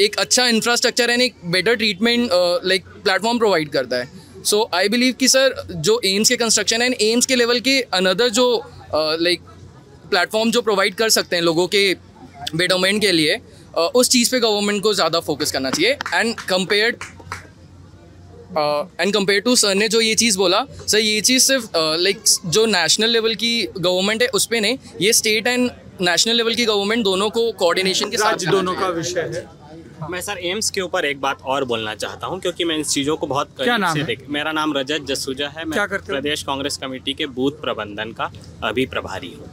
एक अच्छा इंफ्रास्ट्रक्चर एंड एक better treatment like platform provide करता है। सो आई बिलीव कि सर जो एम्स के कंस्ट्रक्शन एंड एम्स के लेवल के अनदर जो लाइक प्लेटफॉर्म जो प्रोवाइड कर सकते हैं लोगों के बेटरमेंट के लिए उस चीज़ पे गवर्नमेंट को ज़्यादा फोकस करना चाहिए। एंड कंपेयर टू सर ने जो ये चीज़ बोला, सर ये चीज़ सिर्फ लाइक जो नेशनल लेवल की गवर्नमेंट है उस पर नहीं, ये स्टेट एंड नेशनल लेवल की गवर्नमेंट दोनों को कोऑर्डिनेशन के साथ दोनों का विषय है। मैं सर एम्स के ऊपर एक बात और बोलना चाहता हूं क्योंकि मैं इन चीज़ों को बहुत करीब से देख। मेरा नाम रजत जसूजा है, मैं प्रदेश कांग्रेस कमेटी के बूथ प्रबंधन का अभी प्रभारी हूँ।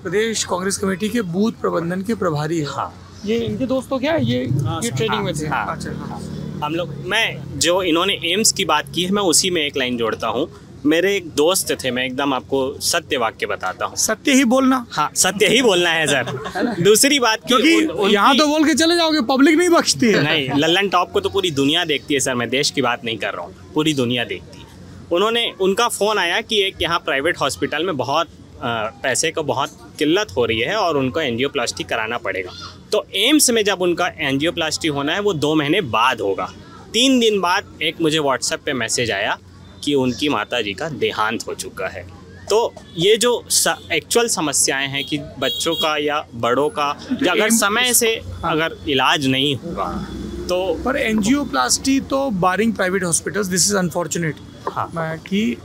प्रदेश कांग्रेस कमेटी के बूथ प्रबंधन के प्रभारी है। हाँ, ये इनके दोस्तों क्या है, ये ट्रेनिंग में थे। अच्छा, हम लोग, मैं जो इन्होंने एम्स की बात की है मैं उसी में एक लाइन जोड़ता हूँ। मेरे एक दोस्त थे, मैं एकदम आपको सत्य वाक्य बताता हूँ। सत्य ही बोलना? हाँ, सत्य ही बोलना है सर। दूसरी बात क्योंकि यहाँ तो बोल के चले जाओगे, पब्लिक नहीं बख्शती है। नहीं, लल्लन टॉप को तो पूरी दुनिया देखती है सर, मैं देश की बात नहीं कर रहा हूँ, पूरी दुनिया देखती है। उनका फ़ोन आया कि एक यहाँ प्राइवेट हॉस्पिटल में बहुत पैसे को बहुत किल्लत हो रही है और उनको एंजियोप्लास्टी कराना पड़ेगा। तो एम्स में जब उनका एंजियोप्लास्टी होना है वो 2 महीने बाद होगा। 3 दिन बाद एक मुझे व्हाट्सएप पे मैसेज आया कि उनकी माताजी का देहांत हो चुका है। तो ये जो एक्चुअल समस्याएं हैं कि बच्चों का या बड़ों का अगर समय से अगर इलाज नहीं होगा तो, पर एंजियोप्लास्टी तो barring private hospitals, this is unfortunate. हाँ, कि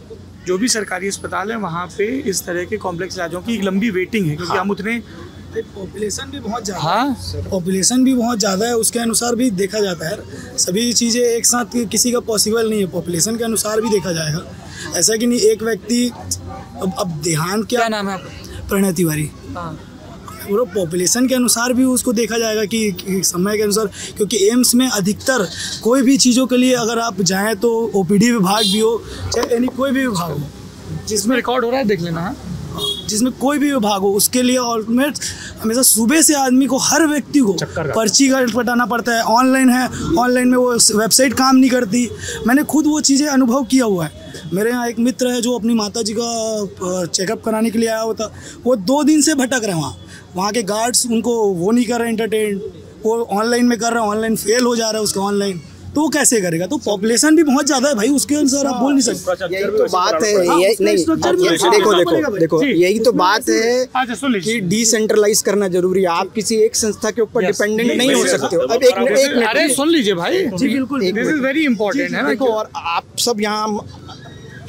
जो भी सरकारी अस्पताल है वहाँ पे इस तरह के कॉम्प्लेक्स इलाजों की एक लंबी वेटिंग है, क्योंकि हम उतने पॉपुलेशन भी बहुत ज़्यादा है। पॉपुलेशन भी बहुत ज़्यादा है, उसके अनुसार भी देखा जाता है। सभी चीज़ें एक साथ किसी का पॉसिबल नहीं है, पॉपुलेशन के अनुसार भी देखा जाएगा। ऐसा कि नहीं एक व्यक्ति अब देहांत क्या नाम है आपका? प्रणय तिवारी। वो पॉपुलेशन के अनुसार भी उसको देखा जाएगा कि समय के अनुसार, क्योंकि एम्स में अधिकतर कोई भी चीज़ों के लिए अगर आप जाएँ तो ओपीडी विभाग भी हो चाहे यानी कोई भी विभाग हो, जिसमें रिकॉर्ड हो रहा है देख लेना है, जिसमें कोई भी विभाग हो, उसके लिए ऑलमोस्ट हमेशा सुबह से आदमी को, हर व्यक्ति को पर्ची कटाना पड़ता है। ऑनलाइन है, ऑनलाइन में वो वेबसाइट काम नहीं करती। मैंने खुद वो चीज़ें अनुभव किया हुआ है। मेरे यहाँ एक मित्र है जो अपनी माताजी का चेकअप कराने के लिए आया हुआ था, वो 2 दिन से भटक रहे हैं। वहाँ के गार्ड्स उनको वो नहीं कर रहे एंटरटेन, वो ऑनलाइन में कर रहे हैं, ऑनलाइन फेल हो जा रहा है उसका ऑनलाइन, तो वो कैसे करेगा? तो पॉपुलेशन भी बहुत ज्यादा है भाई, उसके अनुसार आप बोल नहीं सकते। यही तो बात है, ये नहीं देखो यही तो बात है कि डिसेंट्रलाइज करना जरूरी है। आप किसी एक संस्था के ऊपर डिपेंडेंट नहीं हो सकते हो। अब एक अरे सुन लीजिए भाई, जी बिल्कुल, दिस इज वेरी इंपॉर्टेंट है। देखो, और आप सब यहाँ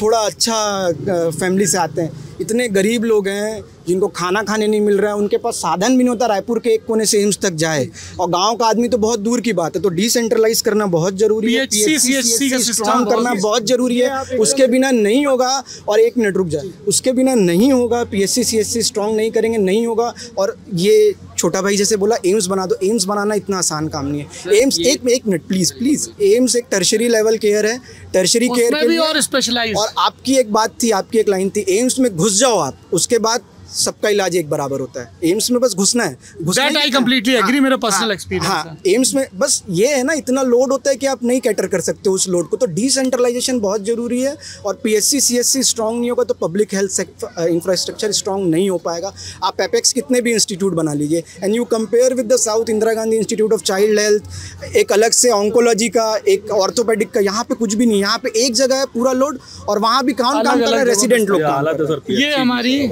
थोड़ा अच्छा फैमिली से आते हैं, इतने गरीब लोग हैं जिनको खाना खाने नहीं मिल रहा है, उनके पास साधन भी नहीं होता रायपुर के एक कोने से एम्स तक जाए, और गांव का आदमी तो बहुत दूर की बात है। तो डिसेंट्रलाइज करना बहुत जरूरी है, PHC का सिस्टम करना बहुत जरूरी है, उसके बिना नहीं होगा। और 1 मिनट रुक जाए, उसके बिना नहीं होगा, PHC CHC स्ट्रॉन्ग नहीं करेंगे नहीं होगा। और ये छोटा भाई जैसे बोला एम्स बना दो, एम्स बनाना इतना आसान काम नहीं है। एम्स एक मिनट प्लीज, एम्स एक टर्शरी लेवल केयर है, टर्शरी केयर के लिए और स्पेशलाइज। और आपकी एक बात थी, आपकी एक लाइन थी, एम्स में घुस जाओ आप, उसके बाद सबका इलाज एक बराबर होता है। एम्स में बस घुसना है, That I completely agree, मेरा पर्सनल एक्सपीरियंस है। हाँ, एम्स में बस ये है ना, इतना लोड होता है कि आप नहीं कैटर कर सकते उस लोड को। तो डिसेंट्रलाइजेशन बहुत जरूरी है, और PHC CHC स्ट्रॉन्ग नहीं होगा तो पब्लिक हेल्थ इंफ्रास्ट्रक्चर स्ट्रॉन्ग नहीं हो पाएगा। आप एपेक्स कितने भी इंस्टीट्यूट बना लीजिए, and you compare with the south, Indira Gandhi institute of child health, एक अलग से ऑन्कोलॉजी का, एक ऑर्थोपेडिक का, यहाँ पे कुछ भी नहीं। यहाँ पे एक जगह है पूरा लोड, और वहाँ भी काम कर रहे हैं रेसिडेंट लोग। ये हमारी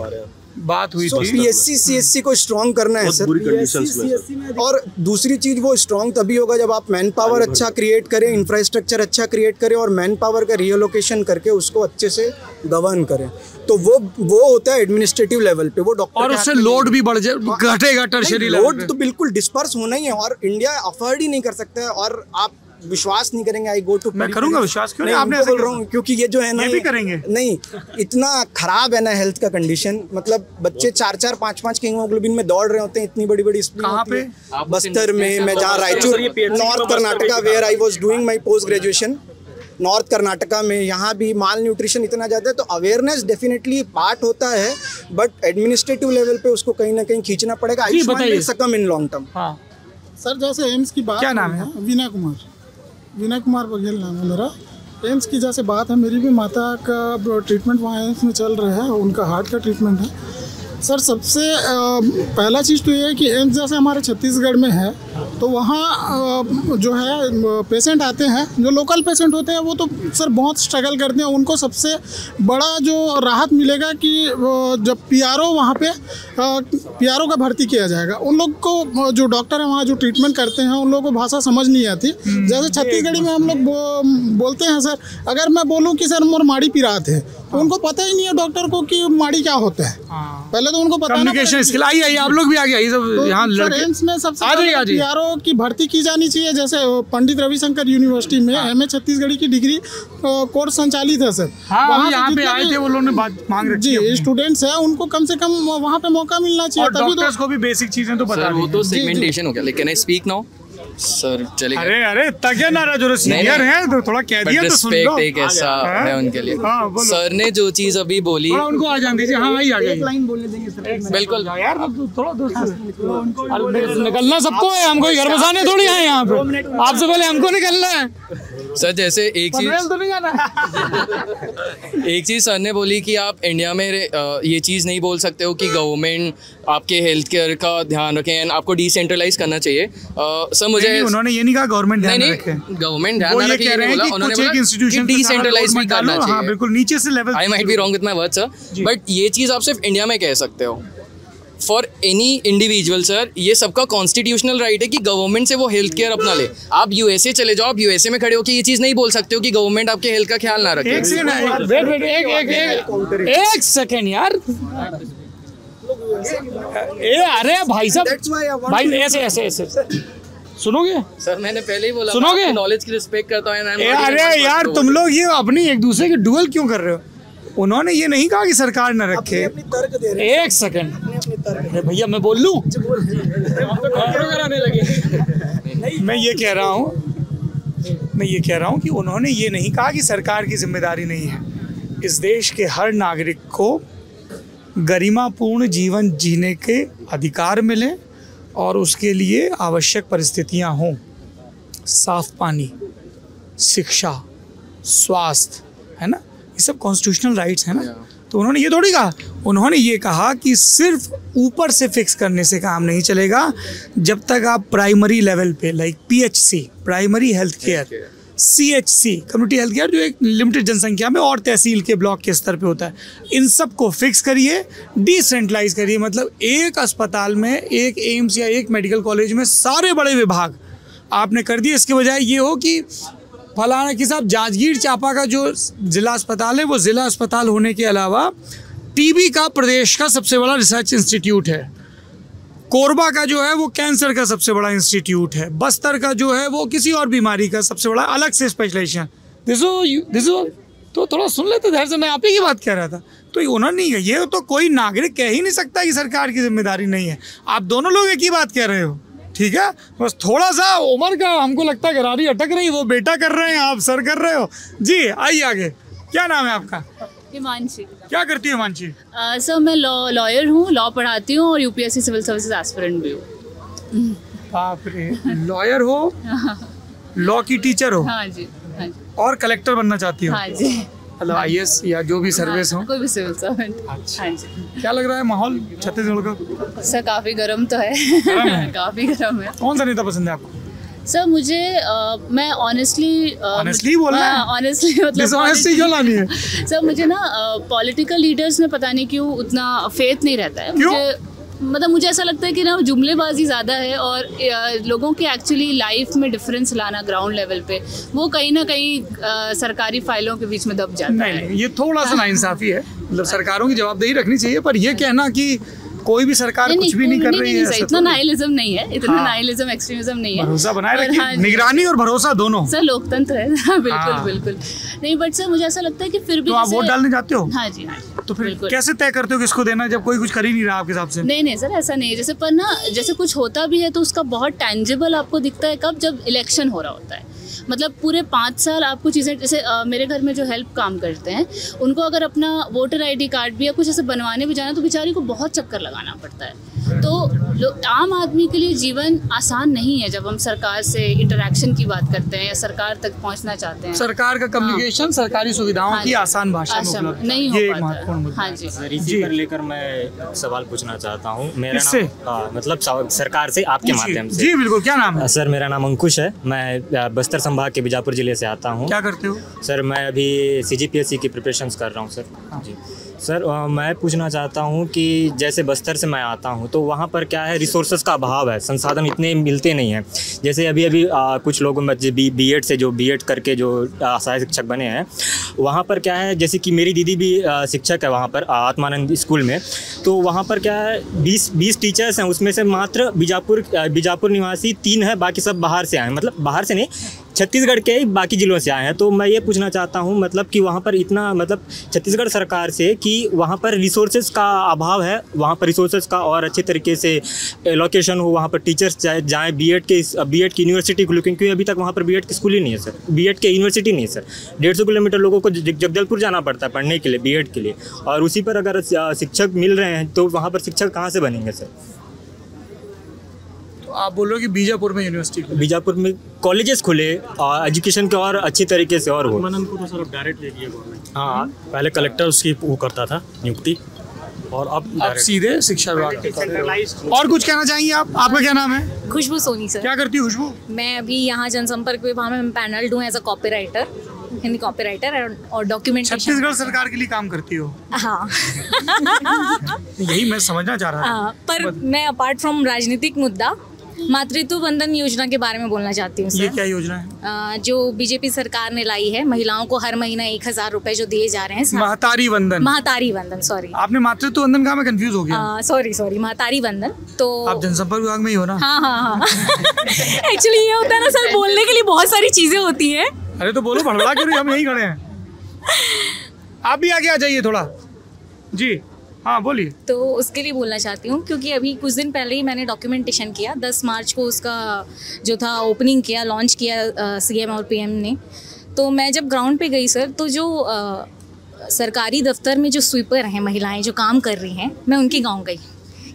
बात हुई थी। PHC CHC को स्ट्रॉन्ग करना है सर। और दूसरी चीज वो स्ट्रॉन्ग तभी होगा जब आप मैन पावर अच्छा क्रिएट करें, इंफ्रास्ट्रक्चर अच्छा क्रिएट करें, और मैन पावर का रिलोकेशन करके उसको अच्छे से गवर्न करें। तो वो होता है एडमिनिस्ट्रेटिव लेवल पे, वो डॉक्टर, और उससे लोड भी बढ़ जाए, घटेगा टर्शरी लेवल लोड तो बिल्कुल डिस्पर्स होना ही है, और इंडिया अफोर्ड ही नहीं कर सकता है। और आप विश्वास नहीं करेंगे। आई गो टू, मैं करूंगा विश्वास, क्यों नहीं? आपने बोल रहा हूँ क्योंकि ये जो है ना, ये भी करेंगे नहीं, इतना खराब है ना हेल्थ का कंडीशन। मतलब बच्चे 4-4, 5-5 के हीमोग्लोबिन में दौड़ रहे होते हैं, इतनी बड़ी बड़ी स्प्लिट। कहाँ पे? बस्तर में, मैं जहाँ Raichur, north Karnataka, where I was doing my post graduation, north Karnataka में, यहाँ भी माल न्यूट्रिशन इतना ज़्यादा है। तो अवेयरनेस डेफिनेटली पार्ट होता है, बट एडमिनिस्ट्रेटिव लेवल पे उसको कहीं ना कहीं खींचना पड़ेगा। आयुष्मान विल सकम इन लॉन्ग टर्म। सर जैसे एम्स की बात, क्या नाम है? वीना कुमार बघेल नाम है मेरा। एम्स की जैसे बात है, मेरी भी माता का ट्रीटमेंट वहाँ एम्स में चल रहा है, उनका हार्ट का ट्रीटमेंट है। सर सबसे पहला चीज़ तो ये है कि एम्स जैसे हमारे छत्तीसगढ़ में है, तो वहाँ जो है पेशेंट आते हैं, जो लोकल पेशेंट होते हैं वो तो सर बहुत स्ट्रगल करते हैं। उनको सबसे बड़ा जो राहत मिलेगा कि जब पीआरओ वहाँ पे पीआरओ का भर्ती किया जाएगा। उन लोग को जो डॉक्टर हैं वहाँ जो ट्रीटमेंट करते हैं, उन लोगों को भाषा समझ नहीं आती। जैसे छत्तीसगढ़ी में हम लोग बोलते हैं सर, अगर मैं बोलूँ कि सर मोर माड़ी पिरात है, तो उनको पता ही नहीं है डॉक्टर को कि माड़ी क्या होता है। पहले तो उनको पता कम्युनिकेशन स्किल। आइए आप लोग भी आ गए सब यहाँ लड़के। एम्स में सबसे पीआरओ की भर्ती की जानी चाहिए। जैसे पंडित रविशंकर यूनिवर्सिटी में एमए छत्तीसगढ़ी की डिग्री कोर्स संचालित है सर। वहाँ यहाँ पे आए थे, वो लोगों ने बात मांग रखी है। जी, स्टूडेंट्स हैं, उनको कम से कम वहाँ पे मौका मिलना चाहिए। और डॉक्टर्स को भी बेसिक चीजें तो बता वो तो सेगमेंटेशन हो गया। लेकिन आई स्पीक नाउ सर, चलेगा? अरे तगे नारा जो सीनियर है तो थोड़ा कह दिया तो सुन लो। एक ऐसा है उनके लिए। सर ने जो चीज अभी बोली, उनको आ जाने दीजिए। हाँ आ गए, एक लाइन बोलने देंगे सर। बिल्कुल यार, थोड़ा निकलना सबको है, हमको घर बसाने थोड़ी है यहाँ पे। आपसे पहले हमको निकलना है सर। जैसे एक चीज सर ने बोली कि आप इंडिया में ये चीज़ नहीं बोल सकते हो कि गवर्नमेंट आपके हेल्थ केयर का ध्यान रखें एंड आपको डिसेंट्रलाइज करना चाहिए। सर मुझे उन्होंने ये नहीं कहा गवर्नमेंट ध्यान रखे, गवर्नमेंट ध्यान रखे, उन्होंने बोला कि डिसेंट्रलाइज भी करना चाहिए। हाँ, बिल्कुल नीचे से level. I might be wrong with my word sir, but ये चीज़ आप सिर्फ इंडिया में कह सकते हो। फॉर एनी इंडिविजुअल सर, ये सबका कॉन्स्टिट्यूशनल राइट है कि गवर्नमेंट से वो हेल्थ केयर अपना ले। आप यूएसए चले जाओ, आप यूएसए में खड़े हो कि ये चीज़ नहीं बोल सकते हो कि गवर्नमेंट आपके हेल्थ का ख्याल ना रखे। एक सेकेंड यार, अरे भाई साहब, भाई ऐसे सुनोगे सर? मैंने पहले ही बोला, सुनोगे? नॉलेज की रिस्पेक्ट करता हूं। अरे यार, तुम लोग ये अपनी एक दूसरे के डुअल क्यों कर रहे हो? उन्होंने ये नहीं कहा कि सरकार न रखे। एक सेकंड, अरे भैया मैं बोल लूं? मैं ये कह रहा हूँ कि उन्होंने ये नहीं कहा कि सरकार की जिम्मेदारी नहीं है। इस देश के हर नागरिक को गरिमापूर्ण जीवन जीने के अधिकार मिले और उसके लिए आवश्यक परिस्थितियां हों। साफ पानी, शिक्षा, स्वास्थ्य, है ना, ये सब कॉन्स्टिट्यूशनल राइट्स है ना। तो उन्होंने ये थोड़ी कहा, उन्होंने ये कहा कि सिर्फ ऊपर से फिक्स करने से काम नहीं चलेगा। जब तक आप प्राइमरी लेवल पे, like PHC, primary health care, CHC, community health care, जो एक लिमिटेड जनसंख्या में और तहसील के ब्लॉक के स्तर पे होता है, इन सब को फिक्स करिए, डिसेंट्रलाइज करिए। मतलब एक अस्पताल में, एक एम्स या एक मेडिकल कॉलेज में सारे बड़े विभाग आपने कर दिए। इसके बजाय ये हो कि फलाना कि साहब जांजगीर चांपा का जो ज़िला अस्पताल है, वो ज़िला अस्पताल होने के अलावा टीबी का प्रदेश का सबसे बड़ा रिसर्च इंस्टीट्यूट है। कोरबा का जो है वो कैंसर का सबसे बड़ा इंस्टीट्यूट है। बस्तर का जो है वो किसी और बीमारी का सबसे बड़ा अलग से स्पेशलाइजेशन। दिसो तो थोड़ा सुन लेते ध्यान से, मैं आप ही की बात कह रहा था। तो उन्होंने नहीं, ये तो कोई नागरिक कह ही नहीं सकता कि सरकार की जिम्मेदारी नहीं है। आप दोनों लोग एक ही बात कह रहे हो, ठीक है? बस थोड़ा सा उम्र का हमको लगता है गरारी अटक रही, वो बेटा कर रहे हैं, आप सर कर रहे हो। जी आइए आगे, क्या नाम है आपका? हिमांशी। क्या करती है हिमांशी? सर मैं लॉयर हूँ, लॉ पढ़ाती हूँ और यूपीएससी सिविल सर्विसेज एस्पिरेंट भी हूँ। बाप रे, लॉयर हो, लॉ की टीचर हो? हाँ जी, हाँ जी। और कलेक्टर बनना चाहती हो? हाँ जी। मतलब आईएएस या जो भी सर्विस हो? कोई भी सिविल सर्वेंट। हाँ जी। क्या लग रहा है माहौल छत्तीसगढ़ का? सर काफ़ी गर्म तो है। काफ़ी गर्म है। कौन सा नेता पसंद है आपको? सर मुझे मैं ऑनेस्टली बोलना है, ऑनेस्टली मतलब ऑनेस्टी क्यों लानी है? सर मुझे ना पॉलिटिकल लीडर्स में पता नहीं क्यों उतना फेथ नहीं रहता है। मुझे ऐसा लगता है कि ना जुमलेबाजी ज़्यादा है और लोगों के एक्चुअली लाइफ में डिफरेंस लाना ग्राउंड लेवल पे, वो कहीं ना कहीं सरकारी फाइलों के बीच में दब जाता है। नहीं, ये थोड़ा सा नाइंसाफ़ी है। मतलब सरकारों की जवाबदेही रखनी चाहिए, पर ये कहना कि कोई भी सरकार कुछ भी नहीं कर रही है। इतना नाइलिज्म नहीं है, इतना नाइलिज्म एक्सट्रीमिज्म नहीं है। भरोसा बनाए रखिए, निगरानी और भरोसा दोनों। सर लोकतंत्र है। बिल्कुल बिल्कुल नहीं, बट सर मुझे ऐसा लगता है कि फिर भी तो आप वोट डालने जाते हो? हाँ जी, हाँ जी। तो फिर कैसे तय करते हो किसको देना जब कोई कुछ कर ही नहीं रहा आपके हिसाब से? नहीं सर, ऐसा नहीं है। जैसे पर ना, जैसे कुछ होता भी है तो उसका बहुत टैंजिबल आपको दिखता है कब, जब इलेक्शन हो रहा होता है। मतलब पूरे 5 साल आपको चीज़ें, जैसे मेरे घर में जो हेल्प काम करते हैं उनको अगर अपना वोटर ID कार्ड भी या कुछ ऐसे बनवाने भी जाना तो बेचारी को बहुत चक्कर लगाना पड़ता है। तो आम आदमी के लिए जीवन आसान नहीं है जब हम सरकार से इंटरेक्शन की बात करते हैं या सरकार तक पहुंचना चाहते हैं। सरकार का कम्युनिकेशन सरकारी सुविधाओं की आसान भाषा में उपलब्ध नहीं हो पाता। हाँ जी सर, इसी पर लेकर मैं सवाल पूछना चाहता हूँ। मेरा नाम मतलब सरकार से आपके माध्यम से। जी बिल्कुल, क्या नाम है? सर मेरा नाम अंकुश है, मैं बस्तर संभाग के बीजापुर जिले से आता हूँ। क्या करते हो? सर मैं अभी CGPSC की प्रिपरेशंस कर रहा हूँ सर। जी सर, मैं पूछना चाहता हूँ कि जैसे बस्तर से मैं आता हूँ तो वहाँ पर क्या है, रिसोर्सेज का अभाव है, संसाधन इतने मिलते नहीं हैं। जैसे अभी कुछ लोगों में B.Ed से जो B.Ed करके जो सहायक शिक्षक बने हैं, वहाँ पर क्या है, जैसे कि मेरी दीदी भी शिक्षक है वहाँ पर आत्मानंद स्कूल में। तो वहाँ पर क्या है, 20 टीचर्स हैं, उसमें से मात्र बीजापुर निवासी 3 है, बाकी सब बाहर से आए हैं। मतलब बाहर से नहीं, छत्तीसगढ़ के बाकी जिलों से आए हैं। तो मैं ये पूछना चाहता हूँ मतलब कि वहाँ पर इतना, मतलब छत्तीसगढ़ सरकार से कि वहाँ पर रिसोर्सेज का अभाव है, वहाँ पर रिसोर्सेज का और अच्छे तरीके से एलोकेशन हो, वहाँ पर टीचर्स जाएँ B.Ed की यूनिवर्सिटी खुली, क्योंकि अभी तक वहाँ पर B.Ed की स्कूल ही नहीं है सर, B.Ed की यूनिवर्सिटी नहीं है सर। 150 किलोमीटर लोगों को जगदलपुर जाना पड़ता है पढ़ने के लिए, B.Ed के लिए। और उसी पर अगर शिक्षक मिल रहे हैं तो वहाँ पर शिक्षक कहाँ से बनेंगे सर? आप बोल रहे हो कि बीजापुर में यूनिवर्सिटी, बीजापुर में कॉलेजेस खुले और एजुकेशन के और अच्छी तरीके से और हो। को तो सर डायरेक्ट ले लिया गवर्नमेंट। हाँ, पहले कलेक्टर उसकी वो करता था नियुक्ति, और अब सीधे शिक्षा विभाग। और कुछ कहना चाहेंगे आप? आपका क्या नाम है? खुशबू सोनी सर। क्या करती है खुशबू? मैं अभी यहाँ जनसंपर्क विभाग में पैनल्ड हूँ as a copywriter, Hindi copywriter और डॉक्यूमेंटेशन। छत्तीसगढ़ सरकार के लिए काम करती हो? हाँ। यही मैं समझना चाह रहा था। पर मैं अपार्ट फ्रॉम राजनीतिक मुद्दा मातृत्व वंदन योजना के बारे में बोलना चाहती हूँ। ये क्या योजना है? जो बीजेपी सरकार ने लाई है, महिलाओं को हर महीना 1000 रुपए जो दिए जा रहे हैं। महतारी वंदन। महतारी वंदन, सॉरी, आपने मातृत्व वंदन कहा, मैं कंफ्यूज हो गया। सॉरी, महतारी वंदन। तो आप जनसंपर्क विभाग में ही हो ना? हाँ। एक्चुअली ये होता है ना सर, बोलने के लिए बहुत सारी चीजें होती है। अरे तो बोलो, भड़बड़ा क्यों रही, हम यहीं खड़े हैं। आप भी आगे आ जाइए थोड़ा। जी हाँ बोलिए। तो उसके लिए बोलना चाहती हूँ क्योंकि अभी कुछ दिन पहले ही मैंने डॉक्यूमेंटेशन किया, 10 मार्च को उसका जो था ओपनिंग किया, लॉन्च किया CM और PM ने। तो मैं जब ग्राउंड पे गई सर, तो जो सरकारी दफ्तर में जो स्वीपर हैं, महिलाएं जो काम कर रही हैं, मैं उनके गांव गई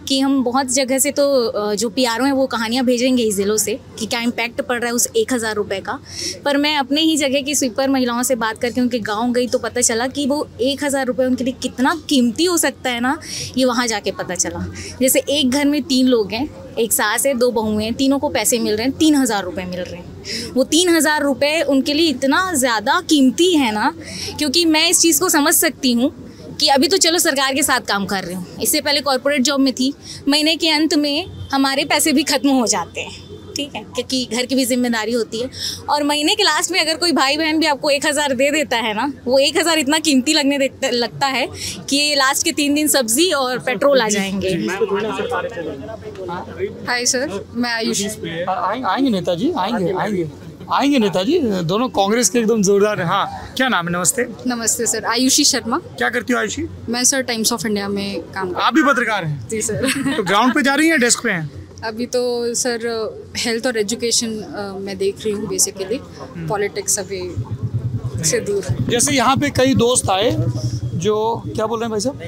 कि हम बहुत जगह से तो जो PRO हैं वो कहानियाँ भेजेंगे इस ज़िलों से कि क्या इम्पैक्ट पड़ रहा है उस 1000 रुपये का। पर मैं अपने ही जगह की स्वीपर महिलाओं से बात करके उनके गांव गई तो पता चला कि वो 1000 रुपये उनके लिए कितना कीमती हो सकता है ना, ये वहाँ जाके पता चला। जैसे एक घर में 3 लोग हैं, एक सास है, 2 बहुएँ हैं, तीनों को पैसे मिल रहे हैं, 3000 रुपये मिल रहे हैं। वो 3000 रुपये उनके लिए इतना ज़्यादा कीमती है ना, क्योंकि मैं इस चीज़ को समझ सकती हूँ कि अभी तो चलो सरकार के साथ काम कर रही हूँ, इससे पहले कॉर्पोरेट जॉब में थी। महीने के अंत में हमारे पैसे भी खत्म हो जाते हैं, ठीक है, क्योंकि घर की भी जिम्मेदारी होती है। और महीने के लास्ट में अगर कोई भाई बहन भी आपको 1000 दे देता है ना, वो 1000 इतना कीमती लगता है कि लास्ट के 3 दिन सब्जी और पेट्रोल आ जाएंगे। हाय सर, मैं आयुषी। आएंगे नेताजी, आएंगे नेताजी, दोनों कांग्रेस के एकदम जोरदार है। हाँ, क्या नाम है? नमस्ते। नमस्ते सर, आयुषी शर्मा। क्या करती हो आयुषी? मैं सर टाइम्स ऑफ इंडिया में काम करती हूँ। आप भी पत्रकार हैं? जी सर। तो ग्राउंड पे जा रही हैं, डेस्क पे हैं? अभी तो सर हेल्थ और एजुकेशन मैं देख रही हूँ, बेसिकली पॉलिटिक्स अभी से दूर है। जैसे यहाँ पे कई दोस्त आए जो, क्या बोल रहे हैं भाई साहब?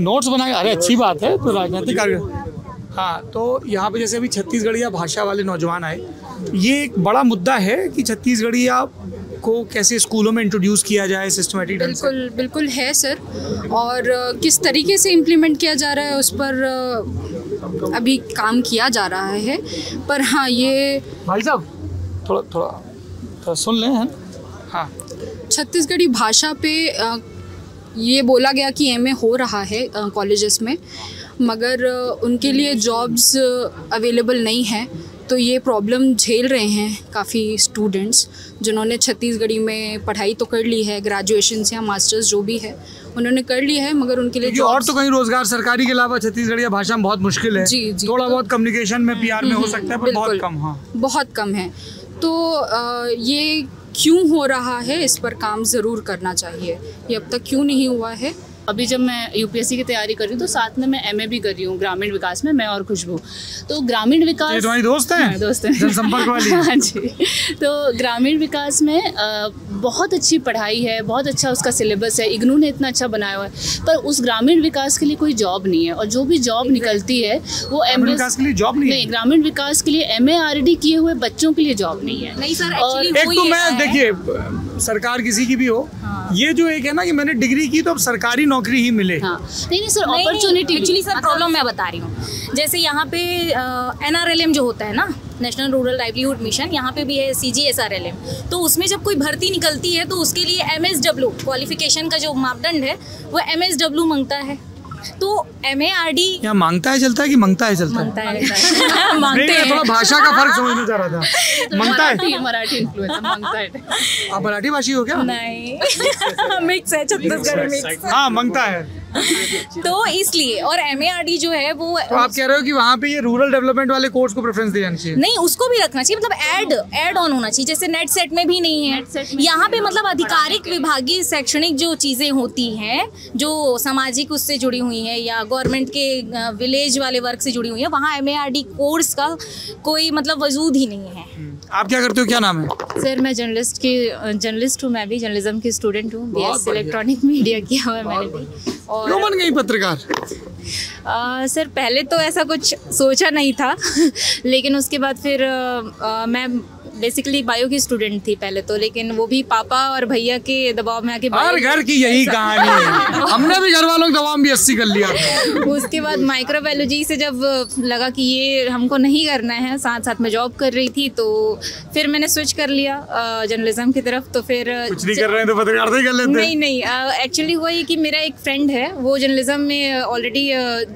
नोट्स बना के, अरे अच्छी बात है, तो राजनीतिक कार्य। हाँ, तो यहाँ पे जैसे अभी छत्तीसगढ़िया भाषा वाले नौजवान आए, ये एक बड़ा मुद्दा है कि छत्तीसगढ़िया को कैसे स्कूलों में इंट्रोड्यूस किया जाए सिस्टमेटिक ढंग से। बिल्कुल है सर, और किस तरीके से इम्प्लीमेंट किया जा रहा है उस पर अभी काम किया जा रहा है। पर हाँ, ये भाई साहब थोड़ा सुन लें। हाँ, छत्तीसगढ़ी भाषा पे ये बोला गया कि MA हो रहा है कॉलेजेस में, मगर उनके लिए जॉब्स अवेलेबल नहीं है, तो ये प्रॉब्लम झेल रहे हैं काफ़ी स्टूडेंट्स। जिन्होंने छत्तीसगढ़ी में पढ़ाई तो कर ली है, ग्रेजुएशन या मास्टर्स जो भी है उन्होंने कर ली है, मगर उनके लिए और तो कहीं रोजगार सरकारी के अलावा छत्तीसगढ़ी भाषा में बहुत मुश्किल है। जी जी, थोड़ा बहुत कम्युनिकेशन में पीआर में हो सकता है पर बहुत कम। हाँ, बहुत कम है। तो ये क्यों हो रहा है, इस पर काम ज़रूर करना चाहिए। ये अब तक क्यों नहीं हुआ है। अभी जब मैं यूपीएससी की तैयारी कर रही हूँ तो साथ में मैं एमए भी कर रही हूँ ग्रामीण विकास में, मैं और खुशबू। तो ग्रामीण विकास, ये तुम्हारी दोस्त है? दोस्त है, जनसंपर्क वाली। हाँ जी। तो ग्रामीण विकास में बहुत अच्छी पढ़ाई है, बहुत अच्छा उसका सिलेबस है, इग्नू ने इतना अच्छा बनाया हुआ है, पर उस ग्रामीण विकास के लिए कोई जॉब नहीं है। और जो भी जॉब निकलती है वो विकास के लिए जॉब नहीं है। ग्रामीण विकास के लिए MARD किए हुए बच्चों के लिए जॉब नहीं है। नहीं सर, और एक तो मैं देखिए सरकार किसी की भी हो, ये जो एक है ना कि मैंने डिग्री की तो अब सरकारी नौकरी ही मिले। हाँ। नहीं sir, opportunity actually sir problem मैं बता रही हूँ। जैसे यहाँ पे NRLM जो होता है ना, नेशनल रूरल लाइवलीहुड मिशन, यहाँ पे भी है CGSRLM। तो उसमें जब कोई भर्ती निकलती है तो उसके लिए MSW क्वालिफिकेशन का जो मापदंड है वो MSW मांगता है। तो MARD यहाँ मांगता है चलता है कि मंगता है चलता है? मांगते हैं। थोड़ा भाषा का फर्क समझना चाह रहा था। मंगता है, मराठी इन्फ्लुएंसर मांगता है। आप मराठी भाषी हो क्या? नहीं, मिक्स है, छत्तीसगढ़ी मिक्स। हाँ, मंगता है। तो इसलिए, और MARD जो है वो, तो आप कह रहे हो कि वहाँ पे ये रूरल डेवलपमेंट वाले कोर्स को प्रेफरेंस दी जानी चाहिए? नहीं, उसको भी रखना चाहिए, मतलब ऐड ऑन होना चाहिए। जैसे नेट सेट में भी नहीं है यहाँ पे, मतलब आधिकारिक विभागीय शैक्षणिक जो चीजें होती हैं जो सामाजिक उससे जुड़ी हुई हैं या गवर्नमेंट के विलेज वाले वर्क से जुड़ी हुई है, वहाँ MARD कोर्स का कोई मतलब वजूद ही नहीं है। आप क्या करते हो, क्या नाम है? सर मैं जर्नलिस्ट हूँ, मैं भी जर्नलिज्म की स्टूडेंट हूँ, BSc इलेक्ट्रॉनिक मीडिया किया हुआ है मैंने भी। और क्यों बन गई पत्रकार? सर पहले तो ऐसा कुछ सोचा नहीं था लेकिन उसके बाद फिर मैं बेसिकली बायो की स्टूडेंट थी पहले तो, लेकिन वो भी पापा और भैया के दबाव में आके हर घर की यही कहानी है। हमने भी घर वालों के दबाव में BSc कर लिया था। उसके बाद माइक्रोबायोलॉजी से जब लगा कि ये हमको नहीं करना है, साथ साथ में जॉब कर रही थी, तो फिर मैंने स्विच कर लिया जर्नलिज्म की तरफ। तो फिर कुछ नहीं कर रहे हैं तो पत्रकारिता ही कर लेते हैं। नहीं, एक्चुअली हुआ ये कि मेरा एक फ्रेंड है, वो जर्नलिज्म में ऑलरेडी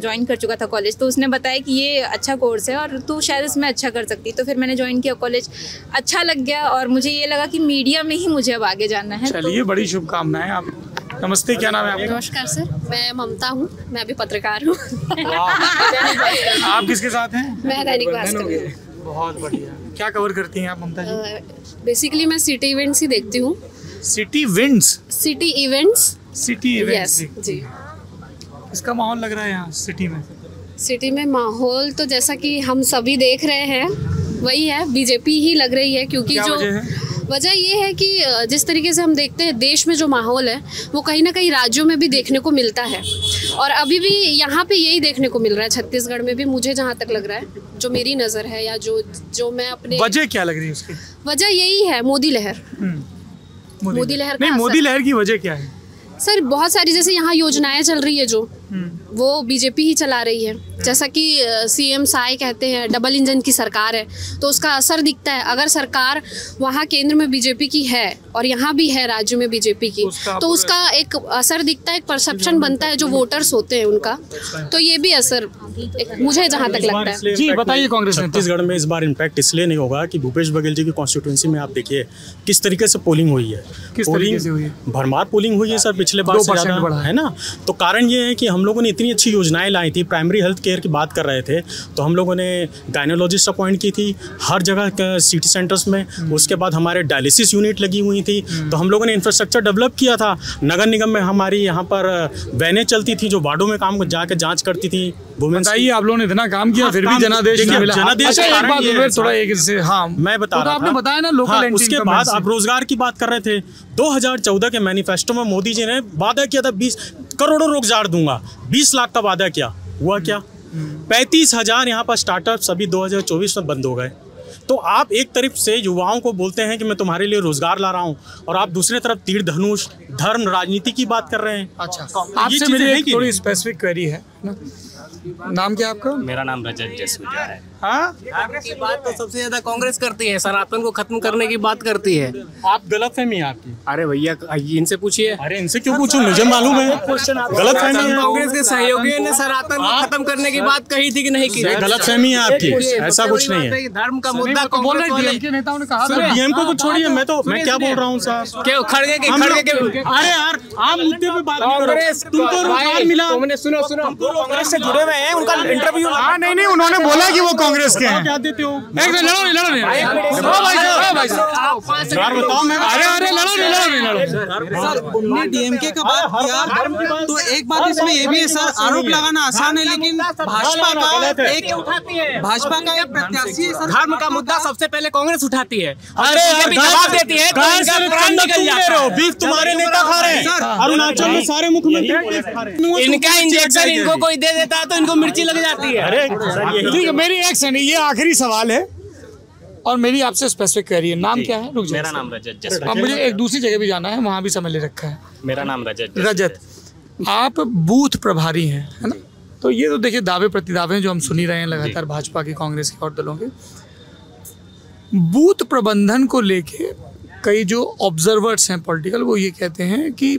ज्वाइन कर चुका था कॉलेज, तो उसने बताया कि ये अच्छा कोर्स है और तू शायद इसमें अच्छा कर सकती। तो फिर मैंने ज्वाइन किया कॉलेज, अच्छा लग गया और मुझे ये लगा कि मीडिया में ही मुझे अब आगे जाना है। चलिए, बड़ी शुभकामनाएं। आप नमस्ते, क्या नाम है आपका? नमस्कार सर, मैं ममता हूँ, मैं भी पत्रकार हूँ। आप किसके साथ हैं? मैं दैनिक भास्कर में। बहुत बढ़िया। क्या कवर करती हैं आप ममता जी? बेसिकली मैं सिटी इवेंट्स ही देखती हूँ। City winds? City events. City events जी। इसका माहौल लग रहा है यहाँ सिटी में? सिटी में माहौल तो जैसा कि हम सभी देख रहे हैं वही है, बीजेपी ही लग रही है, क्योंकि जो वजह ये है कि जिस तरीके से हम देखते हैं देश में जो माहौल है वो कहीं ना कहीं राज्यों में भी देखने को मिलता है, और अभी भी यहाँ पे यही देखने को मिल रहा है छत्तीसगढ़ में भी, मुझे जहाँ तक लग रहा है, जो मेरी नज़र है या जो मैं अपने। वजह क्या लग रही है उसकी? वजह यही है मोदी लहर। मोदी लहर नहीं, मोदी लहर की वजह क्या है? सर बहुत सारी, जैसे यहाँ योजनाएं चल रही है जो वो बीजेपी ही चला रही है, जैसा कि CM साय कहते हैं डबल इंजन की सरकार है, तो उसका असर दिखता है। अगर सरकार वहाँ केंद्र में बीजेपी की है और यहाँ भी है राज्य में बीजेपी की, तो उसका एक असर दिखता है, एक परसेप्शन बनता है जो वोटर्स होते हैं उनका, तो ये भी असर मुझे जहाँ तक लगता है। जी बताइए। कांग्रेस छत्तीसगढ़ में इस बार इम्पैक्ट इसलिए नहीं होगा कि भूपेश बघेल जी की कॉन्स्टिट्यूंसी में आप देखिए किस तरीके से पोलिंग हुई है। भरमार पोलिंग हुई है सर, पिछले बार से ज़्यादा है ना। तो कारण ये है कि हम लोगों ने इतनी अच्छी योजनाएं लाई थी, प्राइमरी हेल्थ केयर की बात कर रहे थे तो हम लोगों ने गायनोलॉजिस्ट अपॉइंट की थी हर जगह सिटी सेंटर्स में। उसके बाद हमारे डायलिसिस यूनिट लगी हुई थी, तो हम लोगों ने इंफ्रास्ट्रक्चर डेवलप किया था। नगर निगम में हमारी यहाँ पर वैनें चलती थी जो वार्डों में काम जाकर जाँच करती थी। बताइए, आप लोगों ने इतना काम किया फिर भी जनादेश नहीं मिला। मैं बता रहा था, आपने बताया ना लोकल। उसके बाद आप रोजगार की बात कर रहे थे। 2014 के मैनिफेस्टो में मोदी जी ने वादा किया था 20 करोड़ों रोजगार दूंगा, 20 लाख का वादा किया, हुआ क्या? 35,000 यहाँ पर स्टार्टअप अभी 2024 में बंद हो गए। तो आप एक तरफ से युवाओं को बोलते हैं कि मैं तुम्हारे लिए रोजगार ला रहा हूँ, और आप दूसरी तरफ तीर धनुष धर्म राजनीति की बात कर रहे हैं। अच्छा, आपसे मेरी एक थोड़ी स्पेसिफिक क्वेरी है। नाम क्या आपका? मेरा नाम रजत जसूजा है। कांग्रेस की बात तो सबसे ज्यादा कांग्रेस करती है, सनातन को खत्म करने की बात करती है। आप गलतफहमी है आपकी। अरे भैया इनसे पूछिए। अरे इनसे क्यों पूछूं, मुझे मालूम है गलतफहमी है। कांग्रेस के सहयोगियों ने सनातन को खत्म करने की बात कही थी कि नहीं की? गलतफहमी है आपकी, ऐसा कुछ नहीं है। धर्म का मुद्दा कांग्रेस नेताओं ने कहा। डीएम को कुछ छोड़िए, मैं क्या बोल रहा हूँ साहब। क्यों खड़गे के अरे यार आप मुद्दे पे बात करो। तुमको रोजगार मिला, तुमने सुनो कांग्रेस से जुड़े हुए हैं, उनका इंटरव्यू। हाँ नहीं उन्होंने बोला कि वो कांग्रेस के हैं। क्या देते हो? एक लड़ो नहीं अरे लड़ो। उनने डीएमके का बात किया तो एक बात इसमें ये भी है सर, आरोप लगाना आसान है लेकिन भाजपा का एक प्रत्याशी है। धर्म का मुद्दा सबसे पहले कांग्रेस उठाती है। अरे जवाब देती है बीफ तुम्हारे नेता खा रहे हैं। अरुणाचल में सारे मुख्यमंत्री इनका इंजेक्शन इनको कोई दे देता है तो इनको मिर्ची लग जाती है। ठीक है, मेरी एक सेकंड, ये आखिरी सवाल है और मेरी आपसे स्पेसिफिक क्वेरी है। नाम क्या है? मेरा नाम रजत। अब मुझे एक दूसरी जगह भी जाना है, वहाँ भी समय ले रखा है। मेरा नाम रजत। रजत, आप बूथ प्रभारी हैं, है ना? तो ये तो देखिए दावे प्रतिदावे जो हम सुन ही रहे हैं लगातार भाजपा के, कांग्रेस के और दलों के। बूथ प्रबंधन को लेके कई जो ऑब्जर्वर्स हैं पॉलिटिकल, वो ये कहते हैं कि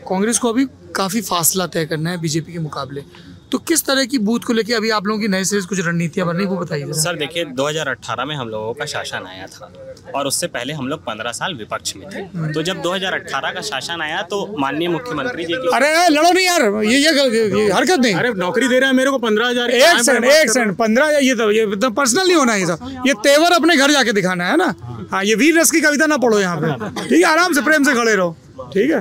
कांग्रेस को अभी काफ़ी फासला तय करना है बीजेपी के मुकाबले। तो किस तरह की बूथ को लेके अभी आप लोगों की नए से कुछ रणनीतियां बन रही, वो बताइए सर। देखिए 2018 में हम लोगों का शासन आया था और उससे पहले हम लोग 15 साल विपक्ष में थे। तो जब 2018 का शासन आया तो माननीय मुख्यमंत्री जी की अरे लड़ो नहीं यार, ये हरकत नहीं। अरे नौकरी दे रहे हैं मेरे को 15,000। एक सेकंड 15,000 ये तो पर्सनल नहीं होना, ये तेवर अपने घर जाके दिखाना है ना। हाँ, ये वीर रस की कविता ना पढ़ो यहाँ पे, ठीक है? आराम से प्रेम से खड़े रहो, ठीक है?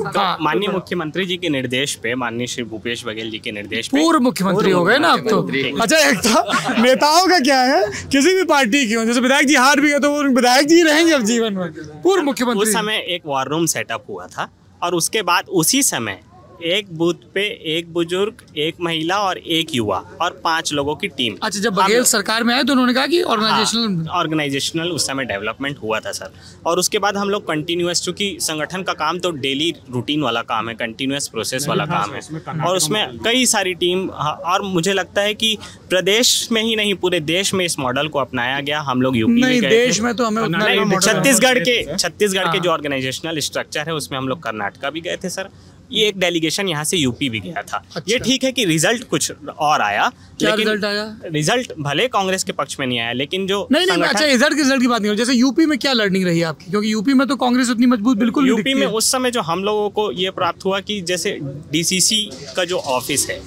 हाँ, माननीय मुख्यमंत्री जी के निर्देश पे, माननीय श्री भूपेश बघेल जी के निर्देश पे पूर्व मुख्यमंत्री हो गए ना अब तो। अच्छा, एक था नेताओं का क्या है, किसी भी पार्टी की हो, जैसे विधायक जी हार भी है तो वो विधायक जी रहेंगे अब जीवन में। पूर्व मुख्यमंत्री उस समय एक वॉर रूम सेटअप हुआ था और उसके बाद उसी समय एक बूथ पे एक बुजुर्ग, एक महिला और एक युवा और 5 लोगों की टीम। अच्छा, जब बघेल सरकार में आए तो उन्होंने कहा कि ऑर्गेनाइजेशनल उस समय डेवलपमेंट हुआ था सर। और उसके बाद हम लोग कंटिन्यूअस, चूंकि संगठन का काम तो डेली रूटीन वाला काम है, कंटिन्यूअस प्रोसेस वाला काम है और उसमें कई सारी टीम। और मुझे लगता है कि प्रदेश में ही नहीं पूरे देश में इस मॉडल को अपनाया गया। हम लोग यूपी में देश में तो हमें छत्तीसगढ़ के जो ऑर्गेनाइजेशनल स्ट्रक्चर है उसमें हम लोग कर्नाटका भी गए थे सर। ये एक डेलीगेशन यहाँ से यूपी भी गया था। अच्छा। ये ठीक है कि रिजल्ट कुछ और आया, लेकिन रिजल्ट आया? रिजल्ट भले कांग्रेस के पक्ष में नहीं आया, लेकिन जो नहीं अच्छा, रिजल्ट की बात नहीं हो। जैसे यूपी में क्या लर्निंग रही आपकी, क्योंकि यूपी में तो कांग्रेस उतनी मजबूत बिल्कुल नहीं यूपी में उस समय जो हम लोगों को ये प्राप्त हुआ कि जैसे डीसीसी का जो ऑफिस है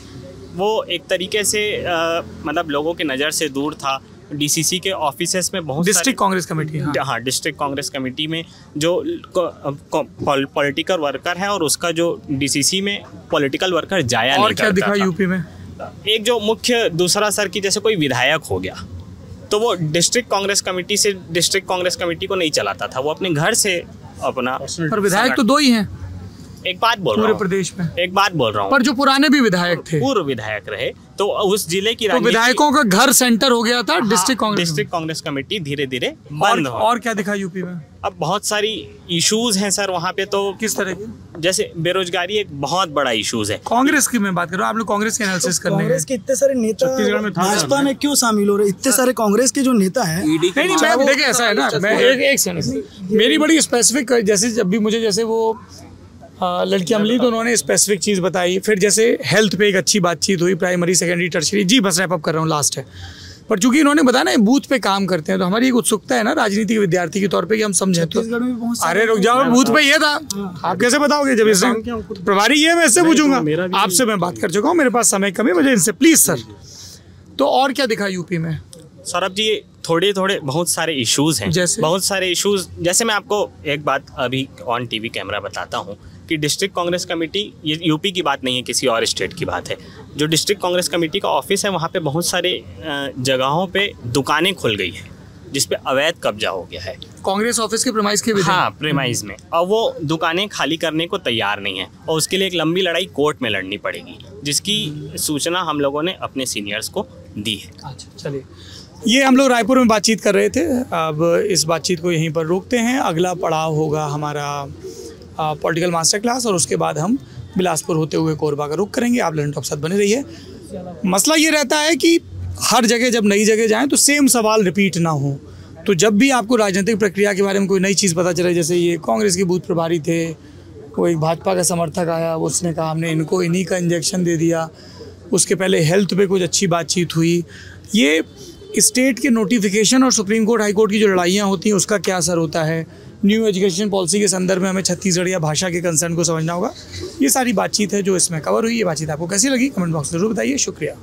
वो एक तरीके से मतलब लोगों के नज़र से दूर था। डीसीसी के ऑफिसेस में बहुत डिस्ट्रिक्ट कांग्रेस कमेटी, हाँ डिस्ट्रिक्ट कांग्रेस कमेटी में जो पॉलिटिकल वर्कर है और उसका जो डीसीसी में पॉलिटिकल वर्कर जाया नहीं करता। और क्या दिखा यूपी में? एक जो मुख्य दूसरा सर की जैसे कोई विधायक हो गया तो वो डिस्ट्रिक्ट कांग्रेस कमेटी से डिस्ट्रिक्ट कांग्रेस कमेटी को नहीं चलाता था, वो अपने घर से अपना। पर विधायक तो 2 ही हैं एक बात बोल रहा हूँ, पूरे प्रदेश में एक बात बोल रहा हूँ। पर जो पुराने भी विधायक थे, पूर्व विधायक रहे, तो उस जिले की तो विधायकों का घर सेंटर हो गया था डिस्ट्रिक्ट कांग्रेस कमेटी धीरे धीरे बंद हो। और क्या दिखा यूपी में? अब बहुत सारी इश्यूज हैं सर वहाँ पे। तो किस तरह की? जैसे बेरोजगारी एक बहुत बड़ा इश्यूज है। कांग्रेस की मैं बात कर रहा हूँ, आप लोग कांग्रेस के एनालिसिस कर रहे हैं। कांग्रेस के इतने सारे नेता भाजपा में क्यों शामिल हो रहे? इतने सारे कांग्रेस के जो नेता हैं। नहीं देखिए ऐसा है ना, मैं एक सेकंड, मेरी बड़ी स्पेसिफिक, जैसे जब भी मुझे जैसे वो लड़कियां मिली तो उन्होंने स्पेसिफिक चीज़ बताई। फिर जैसे हेल्थ पे एक अच्छी बातचीत हुई, प्राइमरी सेकेंडरी टर्शरी, जी बस रैप अप कर रहा हूँ, लास्ट है। पर चूंकि इन्होंने बताया ना बूथ पे काम करते हैं, तो हमारी एक उत्सुकता है ना राजनीति के विद्यार्थी के तौर पे कि हम समझें। तो अरे रुक जाओ, बूथ पे ये था, आप कैसे बताओगे? जब इससे प्रभारी ये मैं इससे पूछूंगा, आपसे मैं बात कर चुका हूँ, मेरे पास समय कम है, मुझे इनसे प्लीज सर। तो और क्या दिखा यूपी में? सौरभ जी थोड़े बहुत सारे इश्यूज हैं, बहुत सारे इश्यूज। जैसे मैं आपको एक बात अभी ऑन टीवी कैमरा बताता हूँ कि डिस्ट्रिक्ट कांग्रेस कमेटी, ये यूपी की बात नहीं है, किसी और स्टेट की बात है। जो डिस्ट्रिक्ट कांग्रेस कमेटी का ऑफिस है वहाँ पे बहुत सारे जगहों पे दुकानें खुल गई है जिसपे अवैध कब्जा हो गया है कांग्रेस ऑफिस के प्रेमाइस के। हाँ, प्रेमाइस में। और वो दुकानें खाली करने को तैयार नहीं है और उसके लिए एक लंबी लड़ाई कोर्ट में लड़नी पड़ेगी, जिसकी सूचना हम लोगों ने अपने सीनियर्स को दी है। अच्छा, चलिए, ये हम लोग रायपुर में बातचीत कर रहे थे, अब इस बातचीत को यहीं पर रोकते हैं। अगला पड़ाव होगा हमारा पॉलिटिकल मास्टर क्लास और उसके बाद हम बिलासपुर होते हुए कोरबा का रुख करेंगे। आप ललन टॉप साथ बने रहिए। मसला ये रहता है कि हर जगह जब नई जगह जाएं तो सेम सवाल रिपीट ना हो। तो जब भी आपको राजनीतिक प्रक्रिया के बारे में कोई नई चीज़ पता चले, जैसे ये कांग्रेस के बूथ प्रभारी थे, वो एक भाजपा का समर्थक आया, उसने कहा हमने इनको इन्हीं का इंजेक्शन दे दिया, उसके पहले हेल्थ पे कुछ अच्छी बातचीत हुई। ये स्टेट के नोटिफिकेशन और सुप्रीम कोर्ट हाई कोर्ट की जो लड़ाइयाँ होती हैं उसका क्या असर होता है, न्यू एजुकेशन पॉलिसी के संदर्भ में हमें छत्तीसगढ़िया भाषा के कंसर्न को समझना होगा। ये सारी बातचीत है जो इसमें कवर हुई। ये बातचीत आपको कैसी लगी कमेंट बॉक्स में ज़रूर बताइए। शुक्रिया।